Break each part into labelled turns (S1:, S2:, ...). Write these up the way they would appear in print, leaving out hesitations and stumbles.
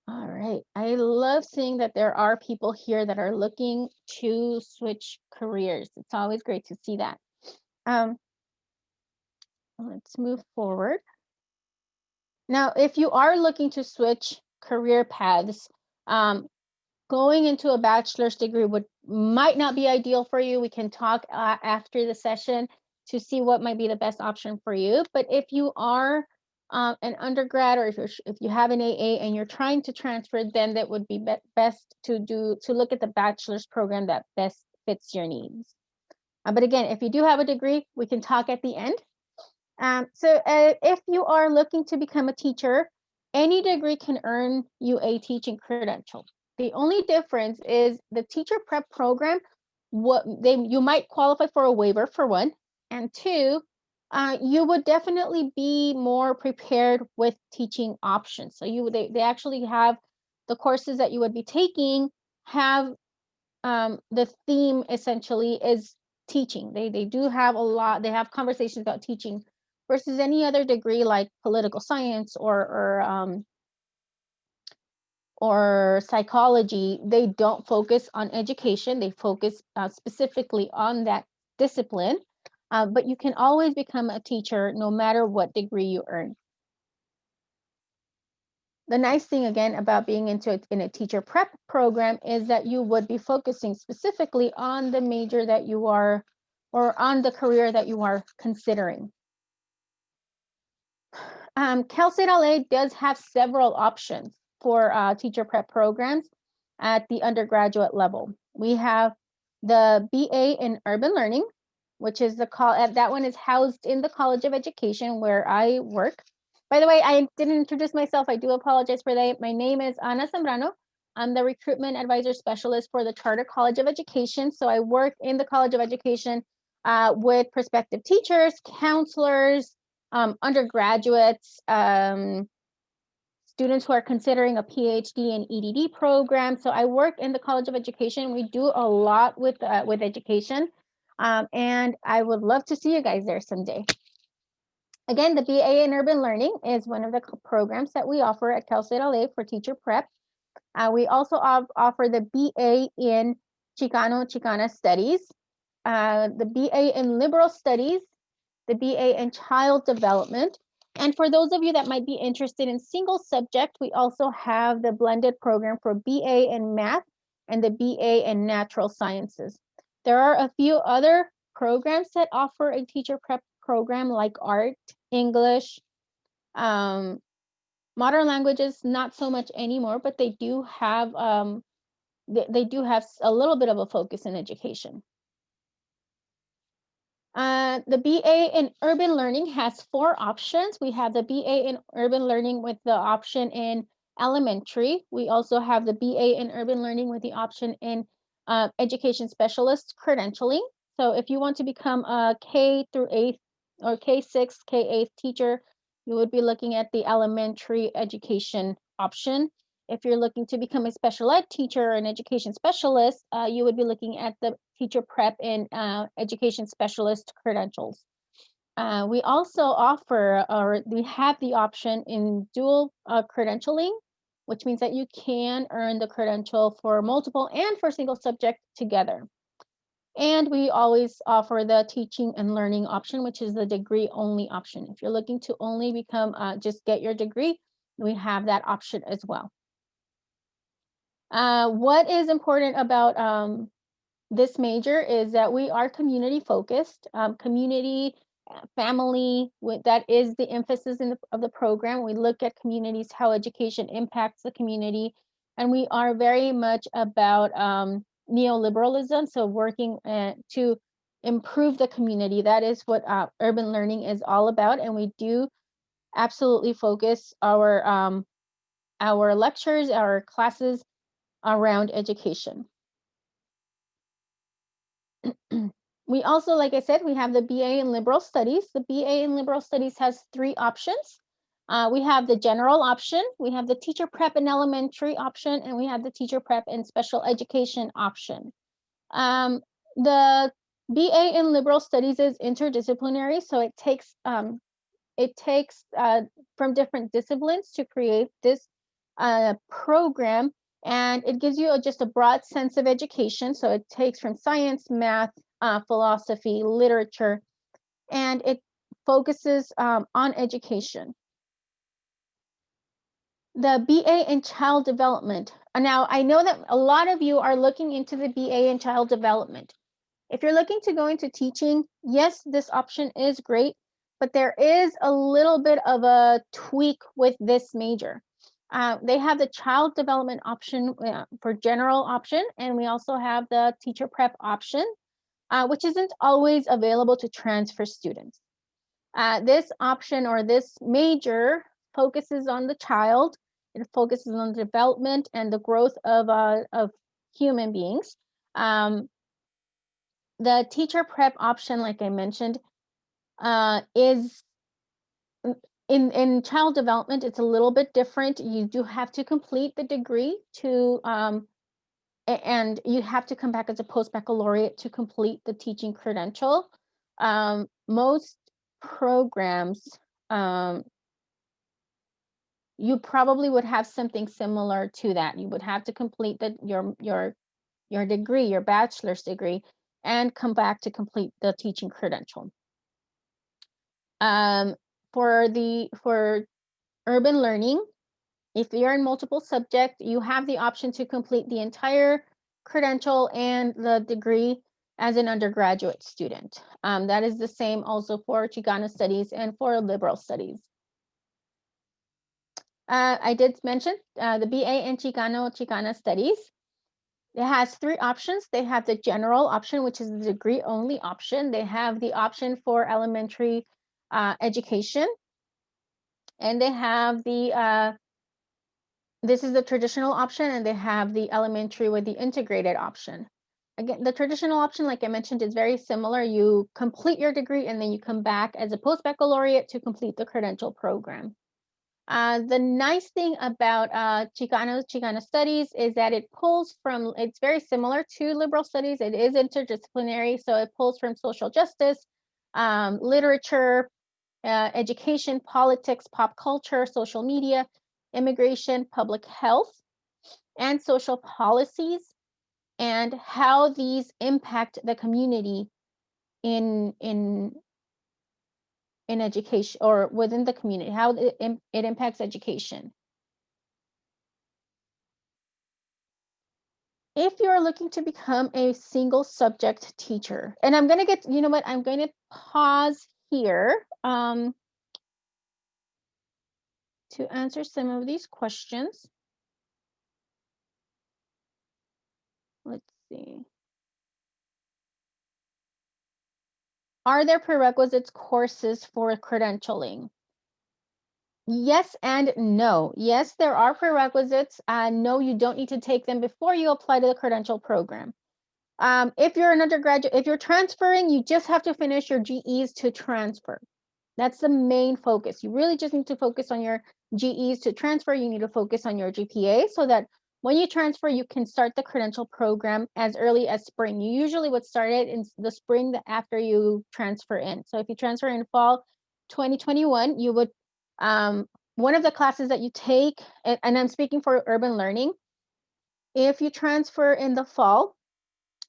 S1: All right. I love seeing that there are people here that are looking to switch careers. It's always great to see that. Um, let's move forward. Now, if you are looking to switch career paths, um, going into a bachelor's degree might not be ideal for you. We can talk after the session to see what might be the best option for you. But if you are an undergrad, or if you have an AA and you're trying to transfer, then that would be best to look at the bachelor's program that best fits your needs. But again, if you do have a degree, we can talk at the end. If you are looking to become a teacher, any degree can earn you a teaching credential. The only difference is the teacher prep program, you might qualify for a waiver for one, and two, you would definitely be more prepared with teaching options. So they actually have the courses that you would be taking have the theme essentially is teaching. They do have a lot. They have conversations about teaching versus any other degree like political science or psychology. They don't focus on education. They focus specifically on that discipline. But you can always become a teacher no matter what degree you earn. The nice thing again about being in a teacher prep program is that you would be focusing specifically on the major that you are, or on the career that you are considering. Cal State LA does have several options for teacher prep programs at the undergraduate level. We have the BA in Urban Learning, which is that one is housed in the College of Education where I work. By the way, I didn't introduce myself. I do apologize for that. My name is Ana Zambrano. I'm the recruitment advisor specialist for the Charter College of Education. So I work in the College of Education with prospective teachers, counselors, undergraduates, students who are considering a PhD and EDD program. So I work in the College of Education. We do a lot with education, and I would love to see you guys there someday. Again, the BA in Urban Learning is one of the programs that we offer at Cal State LA for teacher prep. We also offer the BA in Chicanx Studies, the BA in Liberal Studies, the BA in Child Development. And for those of you that might be interested in single subject, we also have the blended program for BA in Math and the BA in Natural Sciences. There are a few other programs that offer a teacher prep program like art, English, modern languages, not so much anymore, but they do have a little bit of a focus in education. The BA in Urban Learning has 4 options. We have the BA in Urban Learning with the option in elementary. We also have the BA in Urban Learning with the option in education specialist credentialing. So if you want to become a K through 8th or K6, K8 teacher, you would be looking at the elementary education option. If you're looking to become a special ed teacher or an education specialist, you would be looking at the teacher prep and education specialist credentials. We also offer, or we have the option in dual credentialing, which means that you can earn the credential for multiple and for single subject together. And we always offer the teaching and learning option, which is the degree only option. If you're looking to only become, just get your degree, we have that option as well. What is important about this major is that we are community focused, community, family, that is the emphasis of the program. We look at communities, how education impacts the community, and we are very much about neoliberalism, so working to improve the community. That is what urban learning is all about, and we do absolutely focus our lectures, our classes around education. We also, like I said, we have the BA in Liberal Studies. The BA in Liberal Studies has 3 options. We have the general option, we have the teacher prep and elementary option, and we have the teacher prep and special education option. The BA in Liberal Studies is interdisciplinary, so it takes from different disciplines to create this program, and it gives you just a broad sense of education. So it takes from science, math, philosophy, literature, and it focuses on education. The BA in Child Development. Now, I know that a lot of you are looking into the BA in Child Development. If you're looking to go into teaching, yes, this option is great, but there is a little bit of a tweak with this major. They have the child development option for general option, and we also have the teacher prep option, which isn't always available to transfer students. This option or this major focuses on the child. It focuses on the development and the growth of human beings. The teacher prep option, like I mentioned, is in child development, it's a little bit different. You do have to complete the degree to and you have to come back as a post-baccalaureate to complete the teaching credential. Most programs, you probably would have something similar to that. You would have to complete your degree, your bachelor's degree, and come back to complete the teaching credential. For urban learning, if you're in multiple subject, you have the option to complete the entire credential and the degree as an undergraduate student. That is the same also for Chicano Studies and for Liberal Studies. I did mention the BA in Chicana Studies. It has three options. They have the general option, which is the degree only option. They have the option for elementary education. And they have this is the traditional option, and they have the elementary with the integrated option. Again, the traditional option, like I mentioned, is very similar. You complete your degree and then you come back as a post-baccalaureate to complete the credential program. The nice thing about Chicana Studies is that it pulls from, it's very similar to liberal studies. It is interdisciplinary, so it pulls from social justice, literature, education, politics, pop culture, social media, immigration, public health, and social policies, and how these impact the community in education or within the community, how it impacts education. If you're looking to become a single subject teacher, and I'm going to get, you know what, I'm going to pause here to answer some of these questions. Let's see. Are there prerequisites courses for credentialing? Yes and no. Yes, there are prerequisites. No, you don't need to take them before you apply to the credential program. If you're an undergraduate, if you're transferring, you just have to finish your GEs to transfer. That's the main focus. You really just need to focus on your GEs to transfer. You need to focus on your GPA so that when you transfer, you can start the credential program as early as spring. You usually would start it in the spring after you transfer in. So if you transfer in fall 2021, you would, one of the classes that you take, and I'm speaking for urban learning, if you transfer in the fall,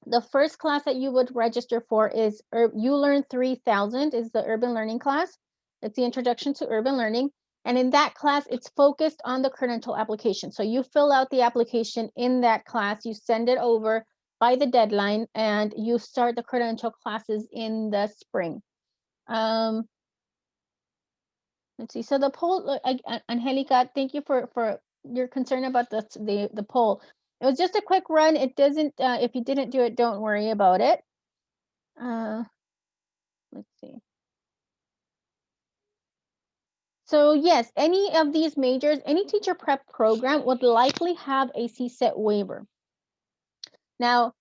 S1: the first class that you would register for is You Learn 3000 is the urban learning class. It's the introduction to urban learning. And in that class, it's focused on the credential application. So you fill out the application in that class, you send it over by the deadline, and you start the credential classes in the spring. Let's see. So the poll, Angelica, thank you for your concern about the poll. It was just a quick run. It doesn't, if you didn't do it, don't worry about it. Let's see. So yes, any of these majors, any teacher prep program would likely have a CSET waiver. Now,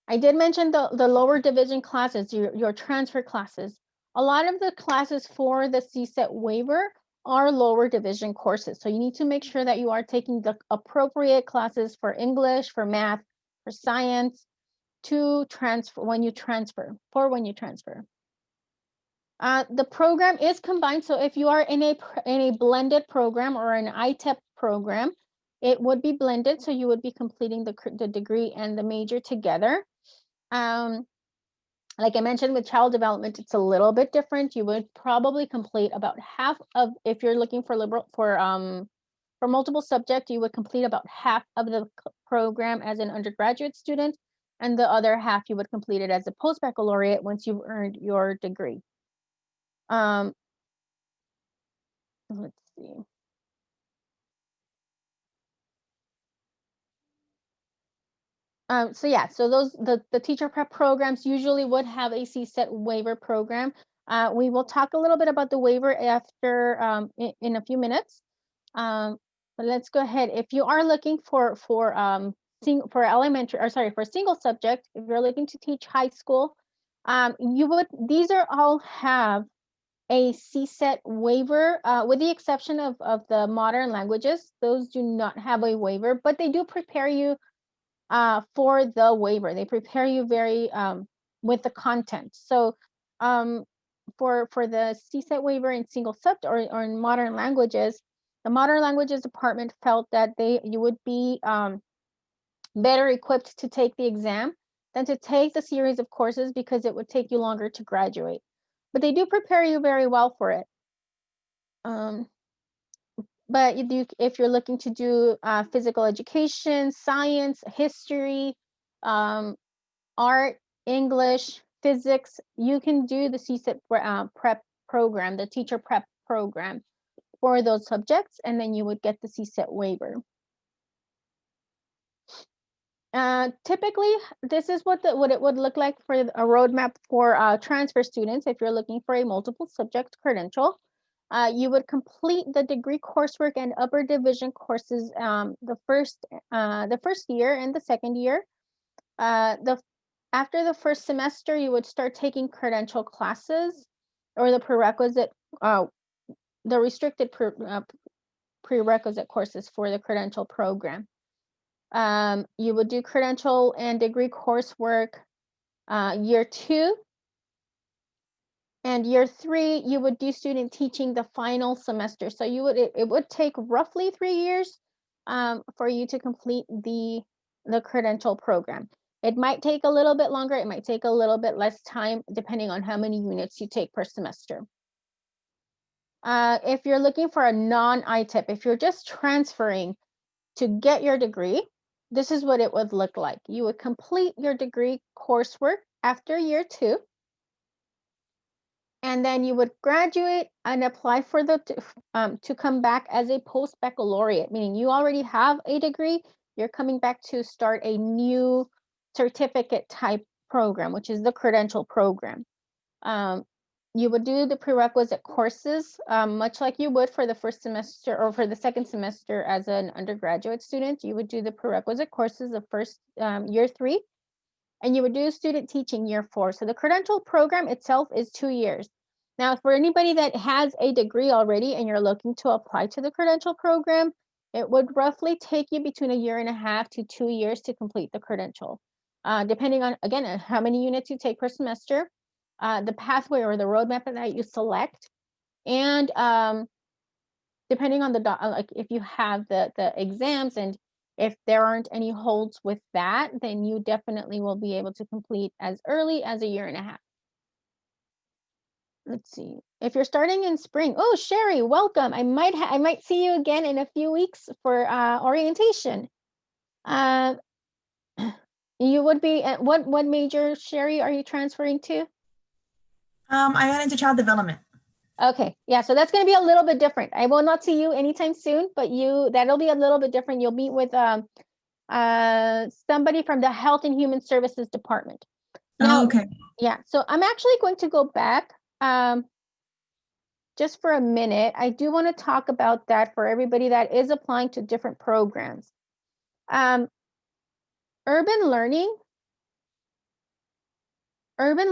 S1: I did mention the lower division classes, your transfer classes. A lot of the classes for the CSET waiver are lower division courses. So you need to make sure that you are taking the appropriate classes for English, for math, for science to transfer when you transfer. The program is combined. So if you are in a blended program or an ITEP program, it would be blended, so you would be completing the degree and the major together. Like I mentioned with child development, it's a little bit different. You would probably complete about half of, if you're looking for multiple subject, you would complete about half of the program as an undergraduate student, and the other half you would complete it as a post-baccalaureate once you've earned your degree. Let's see. So yeah, so the teacher prep programs usually would have a CSET waiver program. We will talk a little bit about the waiver after in a few minutes. But let's go ahead. If you are looking for elementary, or sorry, for a single subject, if you're looking to teach high school, these are all have a CSET waiver, with the exception of the modern languages. Those do not have a waiver, but they do prepare you for the waiver. They prepare you very with the content. So for the CSET waiver in single subject or in modern languages, the modern languages department felt that you would be better equipped to take the exam than to take the series of courses, because it would take you longer to graduate. But they do prepare you very well for it. But if you're looking to do physical education, science, history, art, English, physics, you can do the CSET prep program, the teacher prep program for those subjects, and then you would get the CSET waiver. Typically, this is what it would look like for a roadmap for transfer students. If you're looking for a multiple subject credential, you would complete the degree coursework and upper division courses the first year and the second year. After the first semester, you would start taking credential classes, or the prerequisite, the restricted prerequisite courses for the credential program. You would do credential and degree coursework year 2. And year 3, you would do student teaching the final semester. So it would take roughly 3 years for you to complete the credential program. It might take a little bit longer. It might take a little bit less time, depending on how many units you take per semester. If you're looking for a non-ITIP, if you're just transferring to get your degree, this is what it would look like. You would complete your degree coursework after year 2. And then you would graduate and apply for to come back as a post-baccalaureate, meaning you already have a degree, you're coming back to start a new certificate type program, which is the credential program. You would do the prerequisite courses, much like you would for the first semester or for the second semester as an undergraduate student. You would do the prerequisite courses the first year 3, and you would do student teaching year 4. So the credential program itself is 2 years. Now, for anybody that has a degree already and you're looking to apply to the credential program, it would roughly take you between 1.5 to 2 years to complete the credential, depending on, again, how many units you take per semester, the pathway or the roadmap that you select, and depending on like if you have the exams, and if there aren't any holds with that, then you definitely will be able to complete as early as 1.5 years. Let's see. If you're starting in spring, oh, Sherry, welcome. I might see you again in a few weeks for orientation. You would be at what major, Sherry, are you transferring to?
S2: I got into child development.
S1: Okay, yeah, so that's going to be a little bit different. I will not see you anytime soon, but that'll be a little bit different. You'll meet with somebody from the Health and Human Services Department. Now,
S2: okay.
S1: Yeah, so I'm actually going to go back just for a minute. I do want to talk about that for everybody that is applying to different programs. Urban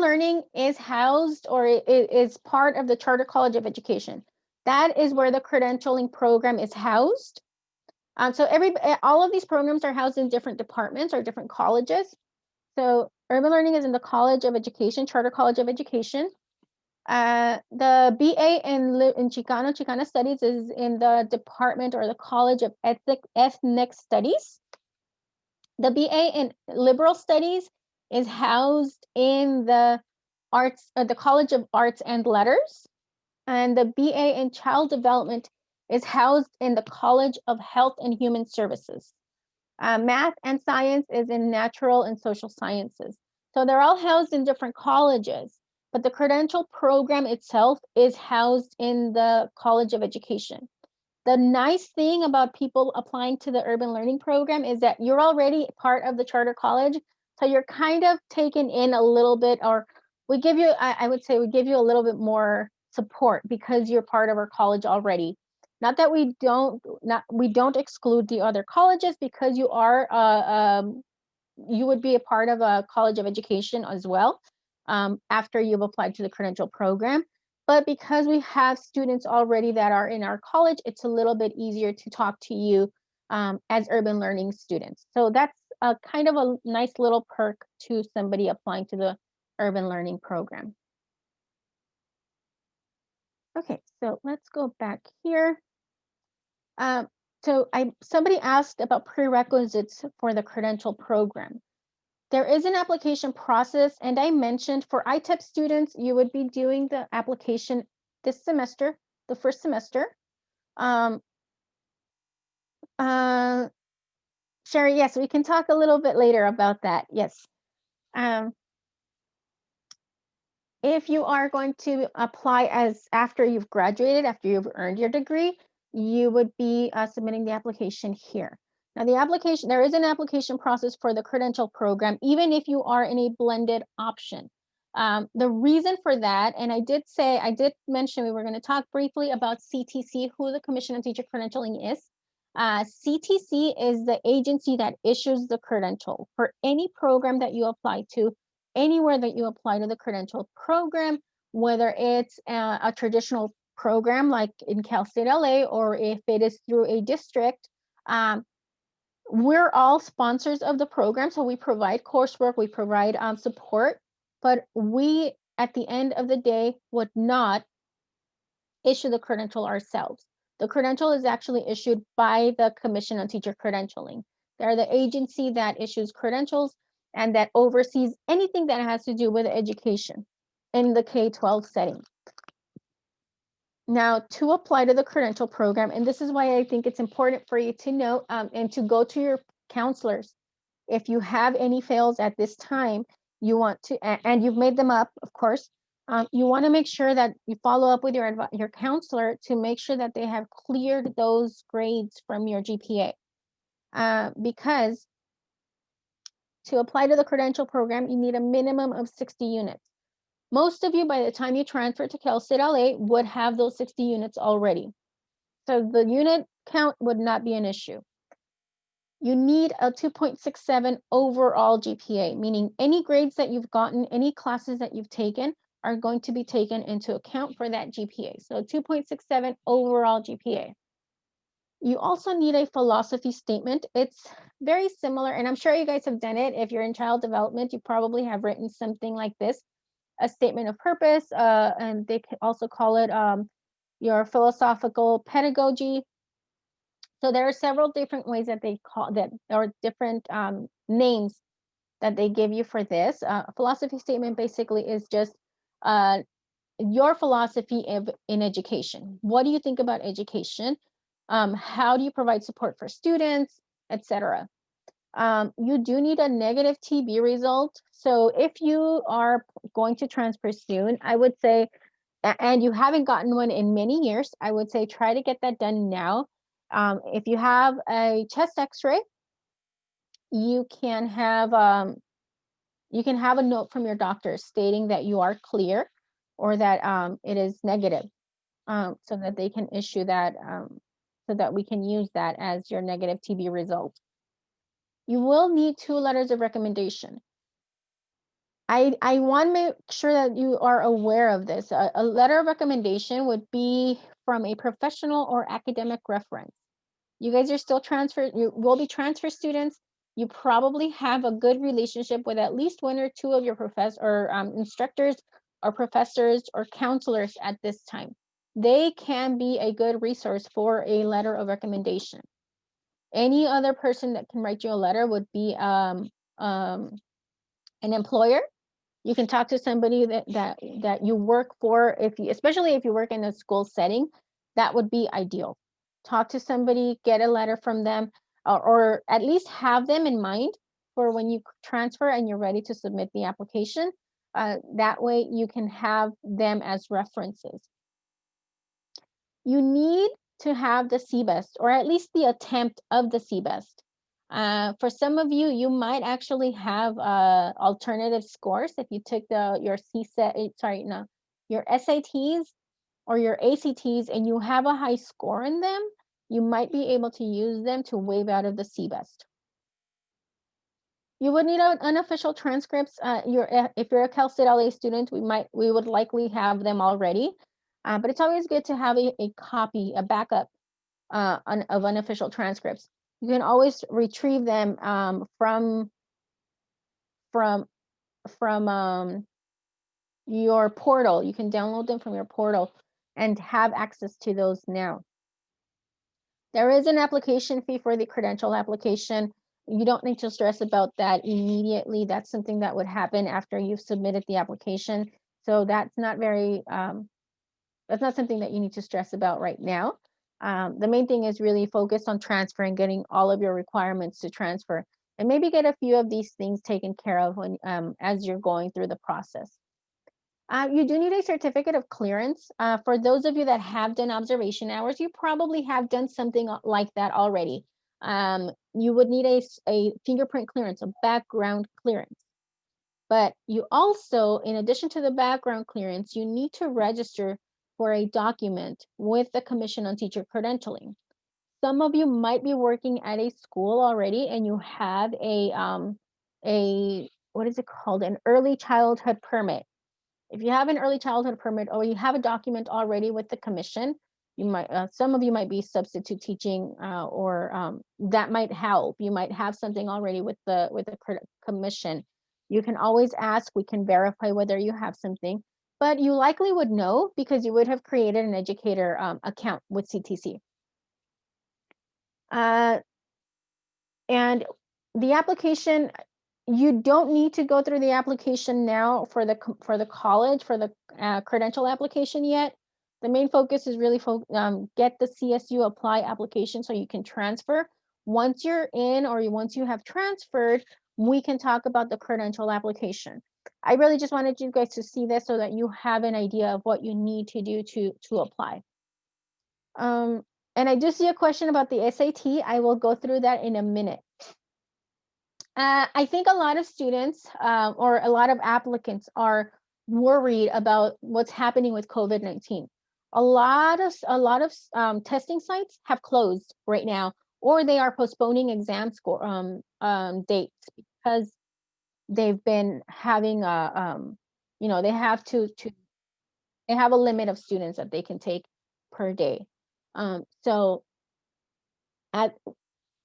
S1: learning is housed, or it is part of the Charter College of Education. That is where the credentialing program is housed. So all of these programs are housed in different departments or different colleges. So urban learning is in the College of Education, Charter College of Education. The BA in Chicano Studies is in the department or the College of Ethnic Studies. The BA in Liberal Studies is housed in the College of Arts and Letters, and the BA in Child Development is housed in the College of Health and Human Services. Math and Science is in Natural and Social Sciences. So they're all housed in different colleges, but the credential program itself is housed in the College of Education. The nice thing about people applying to the urban learning program is that you're already part of the charter college. So you're kind of taken in a little bit, or we give you, I would say we give you a little bit more support because you're part of our college already. Not that we don't exclude the other colleges, because you are, you would be a part of a college of education as well after you've applied to the credential program. But because we have students already that are in our college, it's a little bit easier to talk to you as urban learning students. So that's a kind of a nice little perk to somebody applying to the urban learning program. Okay, so let's go back here. So somebody asked about prerequisites for the credential program. There is an application process, and I mentioned for ITEP students, you would be doing the application this semester, the first semester. Sherry, yes, we can talk a little bit later about that. Yes. If you are going to apply as after you've graduated, after you've earned your degree, you would be submitting the application here. Now the application, there is an application process for the credential program, even if you are in a blended option. The reason for that, and I did mention we were going to talk briefly about CTC, who the Commission on Teacher Credentialing is. CTC is the agency that issues the credential for any program that you apply to, anywhere that you apply to the credential program, whether it's a traditional program like in Cal State LA, or if it is through a district. We're all sponsors of the program, so we provide coursework, we provide support, but we, at the end of the day, would not issue the credential ourselves. The credential is actually issued by the Commission on Teacher Credentialing. They're the agency that issues credentials and that oversees anything that has to do with education in the K-12 setting. Now, to apply to the credential program, and this is why I think it's important for you to know and to go to your counselors. If you have any fails at this time, you want to, and you've made them up, of course, you want to make sure that you follow up with your counselor to make sure that they have cleared those grades from your GPA. Because to apply to the credential program, you need a minimum of 60 units. Most of you, by the time you transfer to Cal State LA, would have those 60 units already. So the unit count would not be an issue. You need a 2.67 overall GPA, meaning any grades that you've gotten, any classes that you've taken are going to be taken into account for that GPA. So 2.67 overall GPA. You also need a philosophy statement. It's very similar, and I'm sure you guys have done it. If you're in child development, you probably have written something like this, a statement of purpose, and they can also call it your philosophical pedagogy. So there are several different ways that they call that, or different names that they give you for this. A philosophy statement basically is just your philosophy in education. What do you think about education? How do you provide support for students, etc. You do need a negative TB result. So if you are going to transfer soon, I would say, and you haven't gotten one in many years, I would say try to get that done now. If you have a chest x-ray, you can have a note from your doctor stating that you are clear, or that it is negative, so that they can issue that, so that we can use that as your negative TB result. You will need 2 letters of recommendation. I want to make sure that you are aware of this. A letter of recommendation would be from a professional or academic reference. You guys are still you will be transfer students. You probably have a good relationship with at least 1 or 2 of your professors or instructors or professors or counselors at this time. They can be a good resource for a letter of recommendation. Any other person that can write you a letter would be an employer. You can talk to somebody that you work for, especially if you work in a school setting, that would be ideal. Talk to somebody, get a letter from them, or at least have them in mind for when you transfer and you're ready to submit the application. That way you can have them as references. You need to have the CBEST, or at least the attempt of the CBEST. For some of you, you might actually have alternative scores. If you took your your SATs or your ACTs and you have a high score in them, you might be able to use them to waive out of the CBEST. You would need unofficial transcripts. If you're a Cal State LA student, we would likely have them already, but it's always good to have a copy, a backup of unofficial transcripts. You can always retrieve them from your portal. You can download them from your portal and have access to those now. There is an application fee for the credential application. You don't need to stress about that immediately. That's something that would happen after you've submitted the application. So that's not that's not something that you need to stress about right now. The main thing is really focus on transferring, getting all of your requirements to transfer, and maybe get a few of these things taken care of when as you're going through the process. You do need a certificate of clearance. For those of you that have done observation hours, you probably have done something like that already. You would need a fingerprint clearance, a background clearance. But you also, in addition to the background clearance, you need to register for a document with the Commission on Teacher Credentialing. Some of you might be working at a school already and you have what is it called? An early childhood permit. If you have an early childhood permit or you have a document already with the commission, you might some of you might be substitute teaching or that might help. You might have something already with the commission. You can always ask, we can verify whether you have something, but you likely would know because you would have created an educator account with CTC. And the application, you don't need to go through the application now for the college, for the credential application yet. The main focus is really get the CSU apply application so you can transfer. Once you're in or once you have transferred, we can talk about the credential application. I really just wanted you guys to see this so that you have an idea of what you need to do to apply. And I do see a question about the SAT. I will go through that in a minute. I think a lot of students or a lot of applicants are worried about what's happening with COVID-19. A lot of testing sites have closed right now, or they are postponing exam score dates because they've been having they have they have a limit of students that they can take per day. So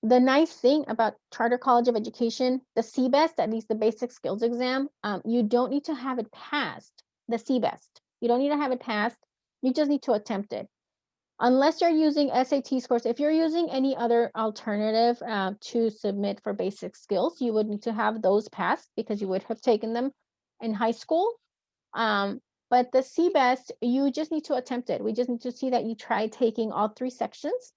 S1: the nice thing about Charter College of Education, the CBEST, at least the basic skills exam, you don't need to have it passed, the CBEST. You don't need to have it passed. You just need to attempt it. Unless you're using SAT scores, if you're using any other alternative to submit for basic skills, you would need to have those passed because you would have taken them in high school. But the CBEST, you just need to attempt it. We just need to see that you try taking all 3 sections.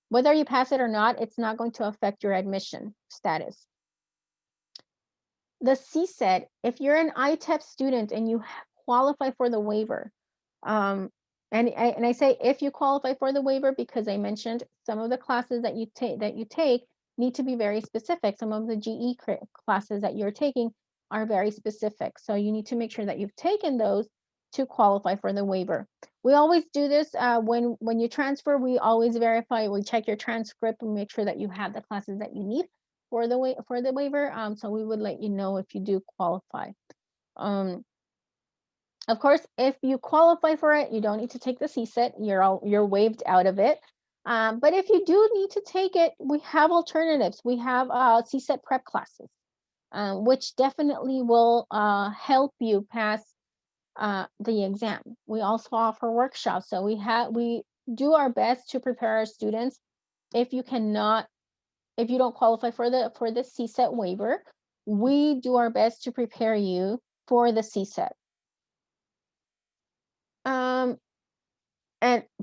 S1: Whether you pass it or not, it's not going to affect your admission status. The CSET, if you're an ITEP student and you qualify for the waiver, and I say if you qualify for the waiver because I mentioned some of the classes that you take need to be very specific. Some of the GE classes that you're taking are very specific. So you need to make sure that you've taken those to qualify for the waiver. We always do this when you transfer. We always verify. We check your transcript and make sure that you have the classes that you need for the waiver. So we would let you know if you do qualify. Of course, if you qualify for it, you don't need to take the CSET. You're waived out of it. But if you do need to take it, we have alternatives. We have CSET prep classes, which definitely will help you pass the exam. We also offer workshops. So we do our best to prepare our students. If you don't qualify for the CSET waiver, we do our best to prepare you for the CSET.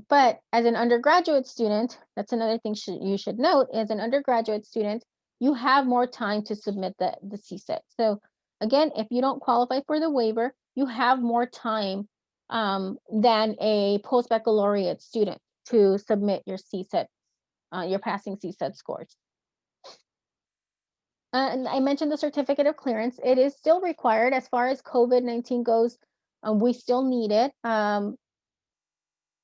S1: But as an undergraduate student, that's another thing you should note. As an undergraduate student, you have more time to submit the CSET. So again, if you don't qualify for the waiver, you have more time than a post-baccalaureate student to submit your CSET, your passing CSET scores. And I mentioned the certificate of clearance. It is still required as far as COVID-19 goes. We still need it.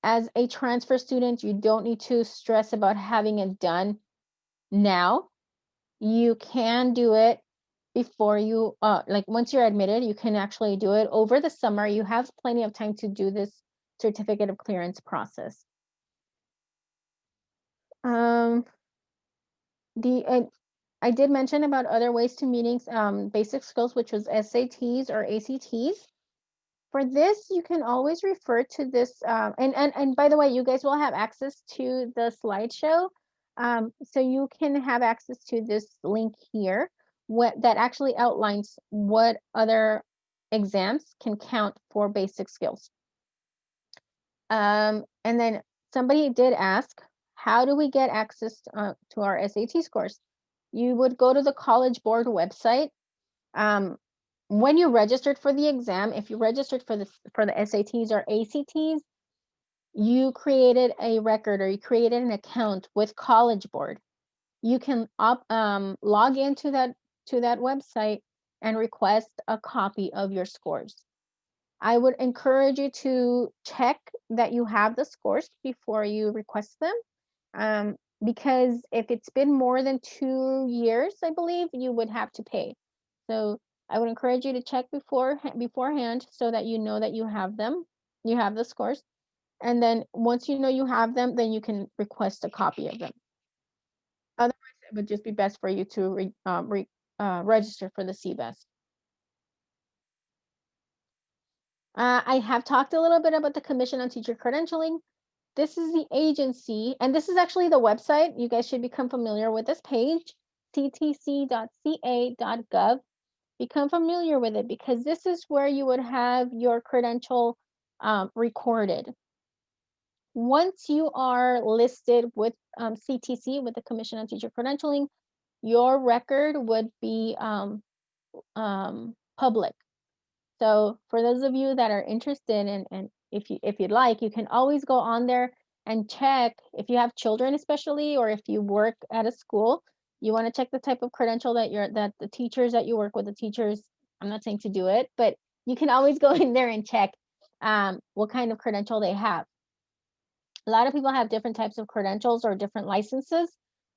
S1: As a transfer student, you don't need to stress about having it done now. You can do it before you, like once you're admitted, you can actually do it over the summer. You have plenty of time to do this certificate of clearance process. I did mention about other ways to meeting basic skills, which was SATs or ACTs. For this, you can always refer to this, and by the way, you guys will have access to the slideshow. So you can have access to this link here, that actually outlines what other exams can count for basic skills. And then somebody did ask, how do we get access to our SAT scores? You would go to the College Board website. When you registered for the exam, if you registered for the SATs or ACTs, you created a record or you created an account with College Board. You can log into that website and request a copy of your scores. I would encourage you to check that you have the scores before you request them, because if it's been more than 2 years, I believe, you would have to pay. So I would encourage you to check beforehand so that you know that you have them, you have the scores. And then once you know you have them, then you can request a copy of them. Otherwise, it would just be best for you to register for the CBEST. I have talked a little bit about the Commission on Teacher Credentialing. This is the agency, and this is actually the website. You guys should become familiar with this page, ttc.ca.gov. Become familiar with it, because this is where you would have your credential recorded. Once you are listed with CTC, with the Commission on Teacher Credentialing, your record would be public. So for those of you that are interested, and if you'd like, you can always go on there and check if you have children, especially, or if you work at a school, you want to check the type of credential that the teachers that you work with, the teachers, I'm not saying to do it, but you can always go in there and check what kind of credential they have. A lot of people have different types of credentials or different licenses.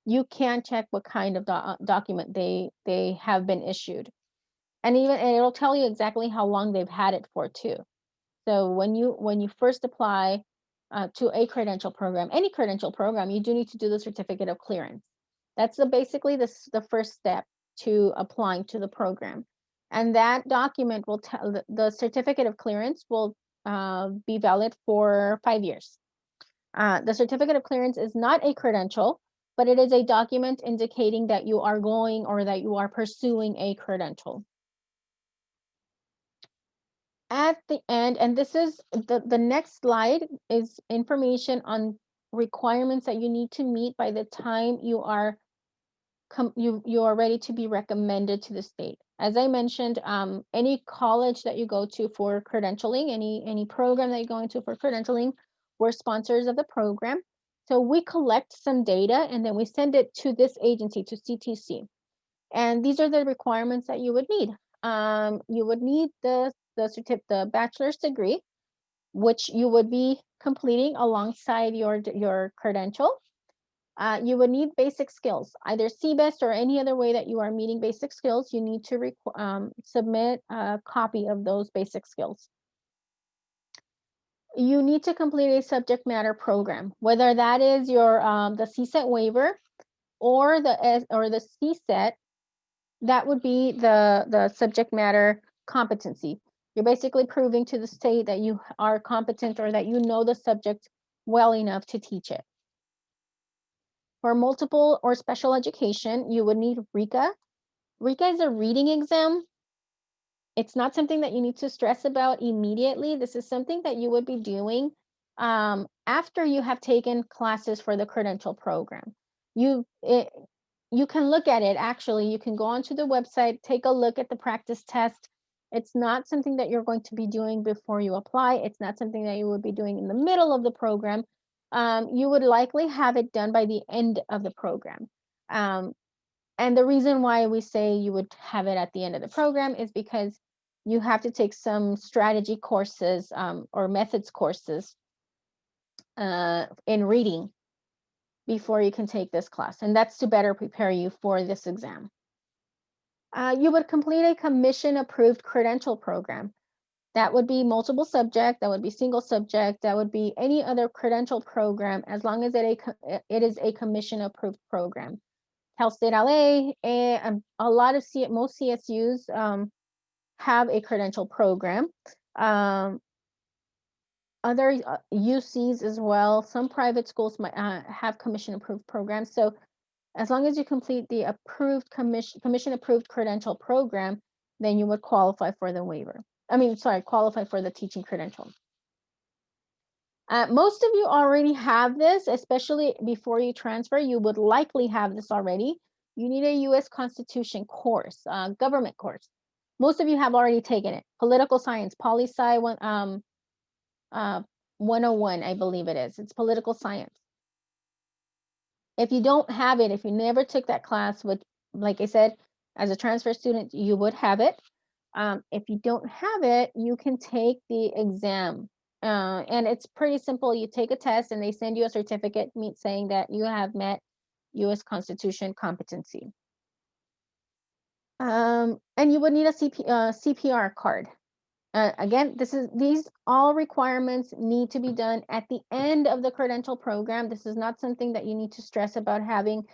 S1: You can check what kind of document they have been issued. And it'll tell you exactly how long they've had it for too. So when you first apply to a credential program, any credential program, you do need to do the certificate of clearance. That's basically the first step to applying to the program. And that document will tell, the certificate of clearance will be valid for 5 years. The certificate of clearance is not a credential, but it is a document indicating that you are going or that you are pursuing a credential. At the end, and this is the next slide, is information on requirements that you need to meet by the time you are ready to be recommended to the state. As I mentioned, any college that you go to for credentialing, any program that you go into for credentialing, we're sponsors of the program. So we collect some data and then we send it to this agency, to CTC. And these are the requirements that you would need. You would need the bachelor's degree, which you would be completing alongside your credential. You would need basic skills, either CBEST or any other way that you are meeting basic skills. You need to submit a copy of those basic skills. You need to complete a subject matter program, whether that is your the CSET waiver or the CSET. That would be the subject matter competency. You're basically proving to the state that you are competent or that you know the subject well enough to teach it. For multiple or special education, you would need RECA. RECA is a reading exam. It's not something that you need to stress about immediately. This is something that you would be doing after you have taken classes for the credential program. You can look at it, actually. You can go onto the website, take a look at the practice test. It's not something that you're going to be doing before you apply. It's not something that you would be doing in the middle of the program. You would likely have it done by the end of the program. And the reason why we say you would have it at the end of the program is because you have to take some strategy courses or methods courses in reading before you can take this class. And that's to better prepare you for this exam. You would complete a commission-approved credential program. That would be multiple subject, that would be single subject, that would be any other credential program, as long as it is a commission-approved program. Cal State LA, and a lot of most CSUs have a credential program. Other UCs as well. Some private schools might have commission-approved programs. So as long as you complete the approved commission-approved credential program, then you would qualify for the waiver. Qualify for the teaching credential. Most of you already have this, especially before you transfer. You would likely have this already. You need a U.S. Constitution course, government course. Most of you have already taken it. Political science, poli-sci 101, I believe it is. It's political science. If you don't have it, if you never took that class, which, like I said, as a transfer student, you would have it. If you don't have it, you can take the exam. And it's pretty simple. You take a test and they send you a certificate saying that you have met U.S. Constitution competency. And you would need a CPR card. Again, these all requirements need to be done at the end of the credential program. This is not something that you need to stress about having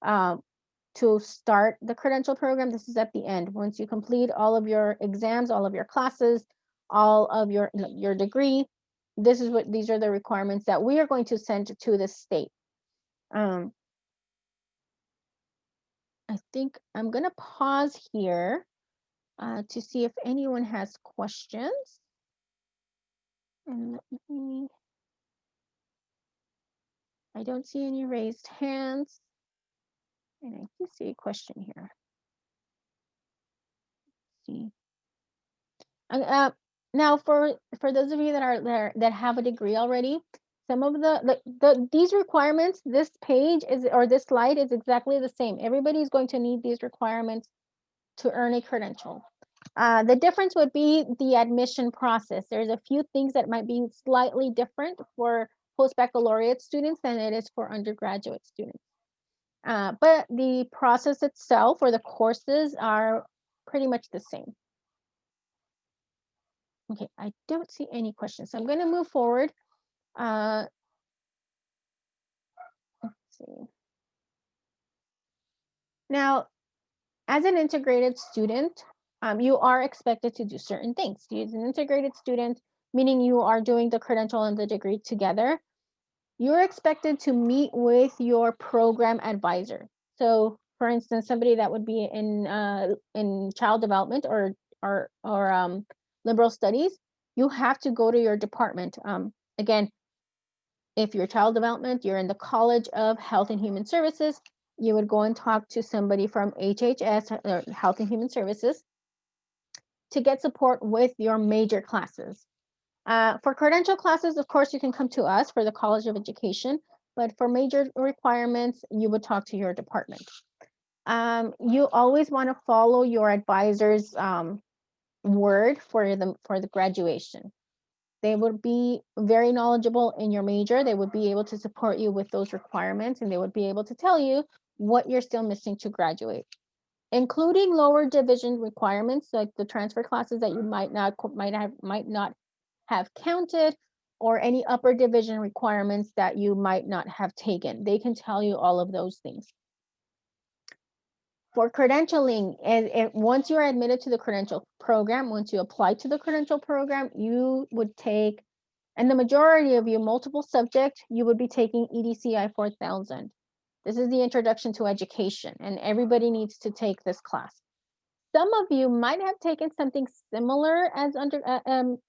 S1: to start the credential program. This is at the end. Once you complete all of your exams, all of your classes, all of your degree, these are the requirements that we are going to send to the state. I think I'm gonna pause here to see if anyone has questions. And I don't see any raised hands. And I do see a question here. Let's see. Now, for those of you that are there that have a degree already, some of these requirements, this page this slide is exactly the same. Everybody's going to need these requirements to earn a credential. The difference would be the admission process. There's a few things that might be slightly different for post-baccalaureate students than it is for undergraduate students. But the process itself or the courses are pretty much the same. Okay, I don't see any questions. So I'm going to move forward. Let's see. Now, as an integrated student, you are expected to do certain things. As an integrated student, meaning you are doing the credential and the degree together, you're expected to meet with your program advisor. So, for instance, somebody that would be in child development or liberal studies, you have to go to your department. Again, if you're child development, you're in the College of Health and Human Services, you would go and talk to somebody from HHS, or Health and Human Services, to get support with your major classes. For credential classes, of course, you can come to us for the College of Education, but for major requirements, you would talk to your department. You always want to follow your advisor's word for the graduation. They would be very knowledgeable in your major. They would be able to support you with those requirements, and they would be able to tell you what you're still missing to graduate, including lower division requirements, like the transfer classes that you might not have counted, or any upper division requirements that you might not have taken. They can tell you all of those things. For credentialing, once you are admitted to the credential program, once you apply to the credential program, you would take, and the majority of you, multiple subject, you would be taking EDCI 4000. This is the introduction to education, and everybody needs to take this class. Some of you might have taken something similar as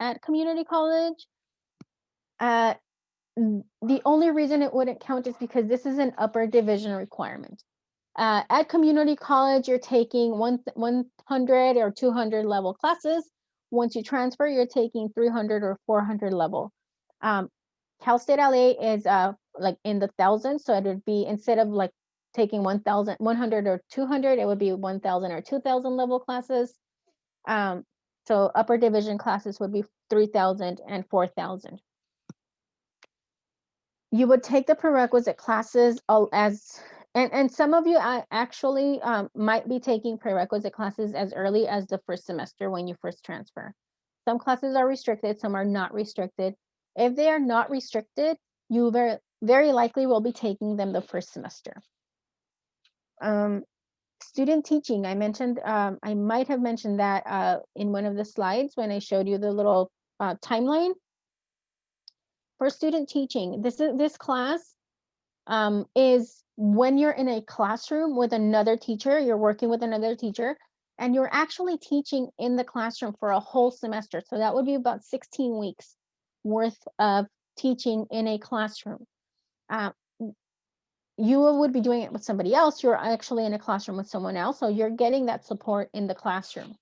S1: at community college. The only reason it wouldn't count is because this is an upper division requirement. At community college, you're taking 100 or 200 level classes. Once you transfer, you're taking 300 or 400 level. Cal State LA is like in the thousands, so it would be, instead of like taking 1,100 or 200, it would be 1,000 or 2,000 level classes. So upper division classes would be 3,000 and 4,000. You would take the prerequisite classes and some of you actually might be taking prerequisite classes as early as the first semester when you first transfer. Some classes are restricted, some are not restricted. If they are not restricted, you very likely will be taking them the first semester. Student teaching, I mentioned, I might have mentioned that in one of the slides when I showed you the little timeline. For student teaching, this class is when you're in a classroom with another teacher, you're working with another teacher, and you're actually teaching in the classroom for a whole semester. So that would be about 16 weeks worth of teaching in a classroom. You would be doing it with somebody else. You're actually in a classroom with someone else, so you're getting that support in the classroom.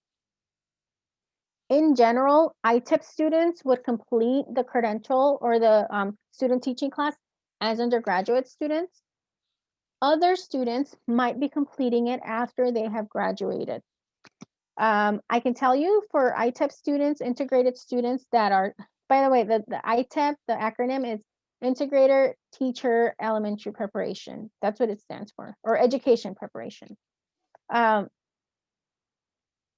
S1: In general, ITIP students would complete the credential or the student teaching class as undergraduate students. Other students might be completing it after they have graduated. I can tell you for ITIP students, integrated students that are, by the way, the ITIP, the acronym is Integrator Teacher Elementary Preparation. That's what it stands for, or Education Preparation.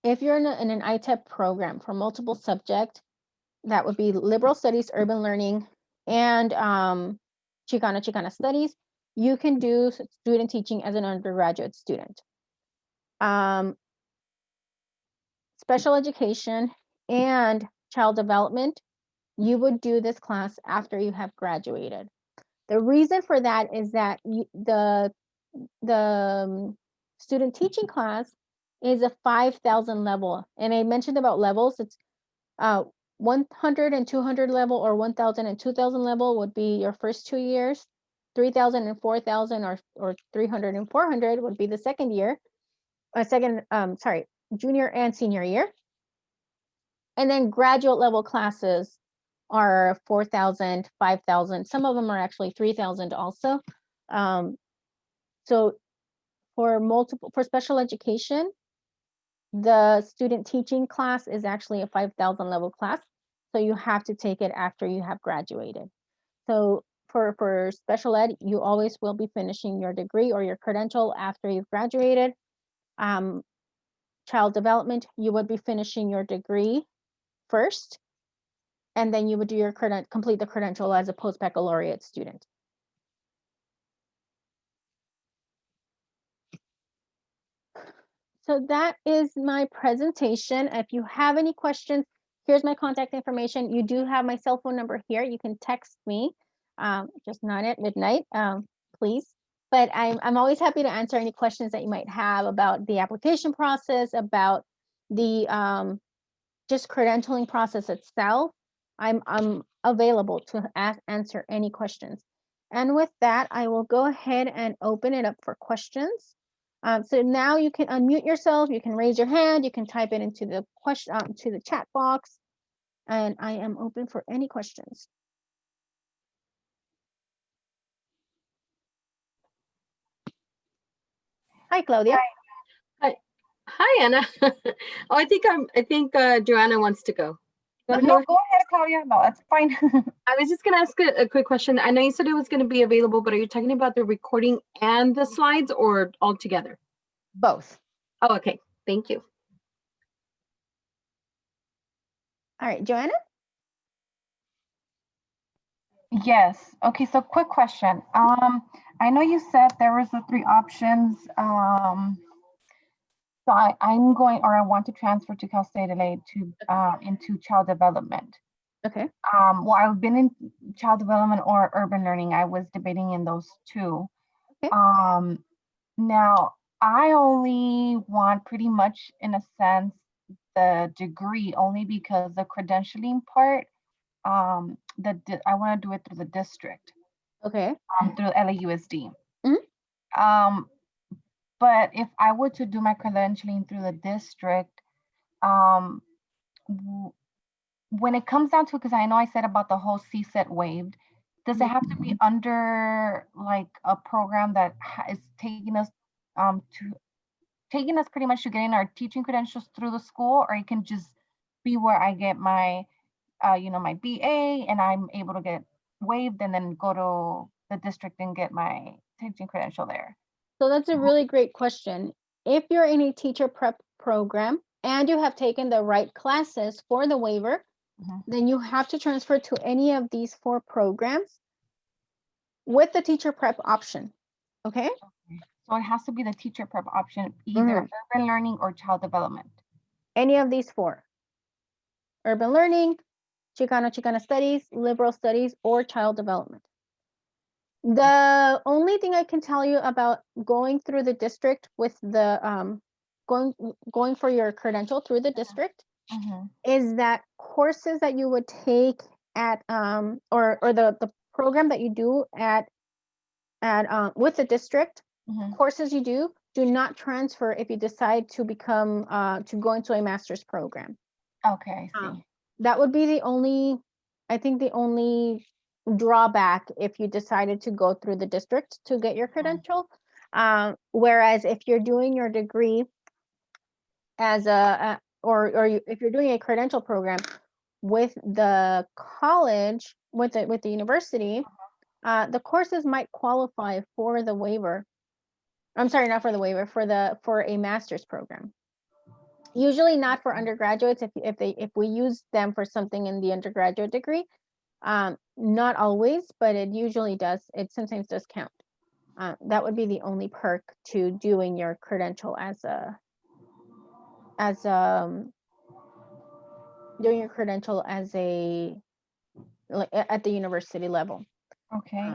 S1: If you're in an ITIP program for multiple subject, that would be liberal studies, urban learning, and Chicanx Studies, you can do student teaching as an undergraduate student. Special education and child development, you would do this class after you have graduated. The reason for that is that the student teaching class is a 5,000 level. And I mentioned about levels, it's 100 and 200 level, or 1,000 and 2,000 level would be your first 2 years. 3,000 and 4,000 or 300 and 400 would be the second year, junior and senior year. And then graduate level classes are 4,000, 5,000. Some of them are actually 3,000 also. So for special education, the student teaching class is actually a 5,000 level class. So you have to take it after you have graduated. So for special ed, you always will be finishing your degree or your credential after you've graduated. Child development, you would be finishing your degree first, and then you would do your complete the credential as a post-baccalaureate student. So that is my presentation. If you have any questions, here's my contact information. You do have my cell phone number here. You can text me, just not at midnight, please. But I'm always happy to answer any questions that you might have about the application process, about the just credentialing process itself. I'm available to answer any questions. And with that, I will go ahead and open it up for questions. So now you can unmute yourself, you can raise your hand, you can type it into the to the chat box, and I am open for any questions. Hi, Claudia.
S3: Hi, Anna. Oh, I think Joanna wants to go.
S4: No, go ahead, Claudia. No, that's fine.
S3: I was just going to ask a quick question. I know you said it was going to be available, but are you talking about the recording and the slides, or all together?
S1: Both.
S3: Oh, okay. Thank you.
S1: All right, Joanna?
S4: Yes. Okay, so quick question. I know you said there was the 3 options. So I'm going, or I want to transfer to Cal State LA to into child development.
S1: Okay.
S4: Well, I've been in child development or urban learning. I was debating in those two.
S1: Okay.
S4: Now I only want pretty much in a sense the degree only because the credentialing part, I want to do it through the district,
S1: Okay.
S4: through LAUSD.
S1: Mhm.
S4: But if I were to do my credentialing through the district, um, when it comes down to, because I know I said about the whole CSET waived, does it have to be under like a program that is taking us pretty much to getting our teaching credentials through the school, or it can just be where I get my my BA and I'm able to get waived and then go to the district and get my teaching credential there?
S1: So that's a really great question. If you're in a teacher prep program and you have taken the right classes for the waiver,
S4: Mhm.
S1: then you have to transfer to any of these 4 programs with the teacher prep option. Okay.
S4: So it has to be the teacher prep option, either urban learning or child development.
S1: Any of these 4: urban learning, Chicano studies, liberal studies, or child development. The only thing I can tell you about going through the district with the going for your credential through the district is that courses that you would take at or the program that you do at with the district, courses you do not transfer if you decide to become to go into a master's program.
S4: Okay, I see.
S1: That would be the only, I think the only drawback if you decided to go through the district to get your credential. Whereas if you're doing your degree as if you're doing a credential program with the college, with the university, the courses might qualify for the waiver. I'm sorry, not for the waiver, for a master's program. Usually not for undergraduates if we use them for something in the undergraduate degree. Not always, but it usually does. It sometimes does count. That would be the only perk to doing your credential doing your credential as like at the university level.
S4: Okay.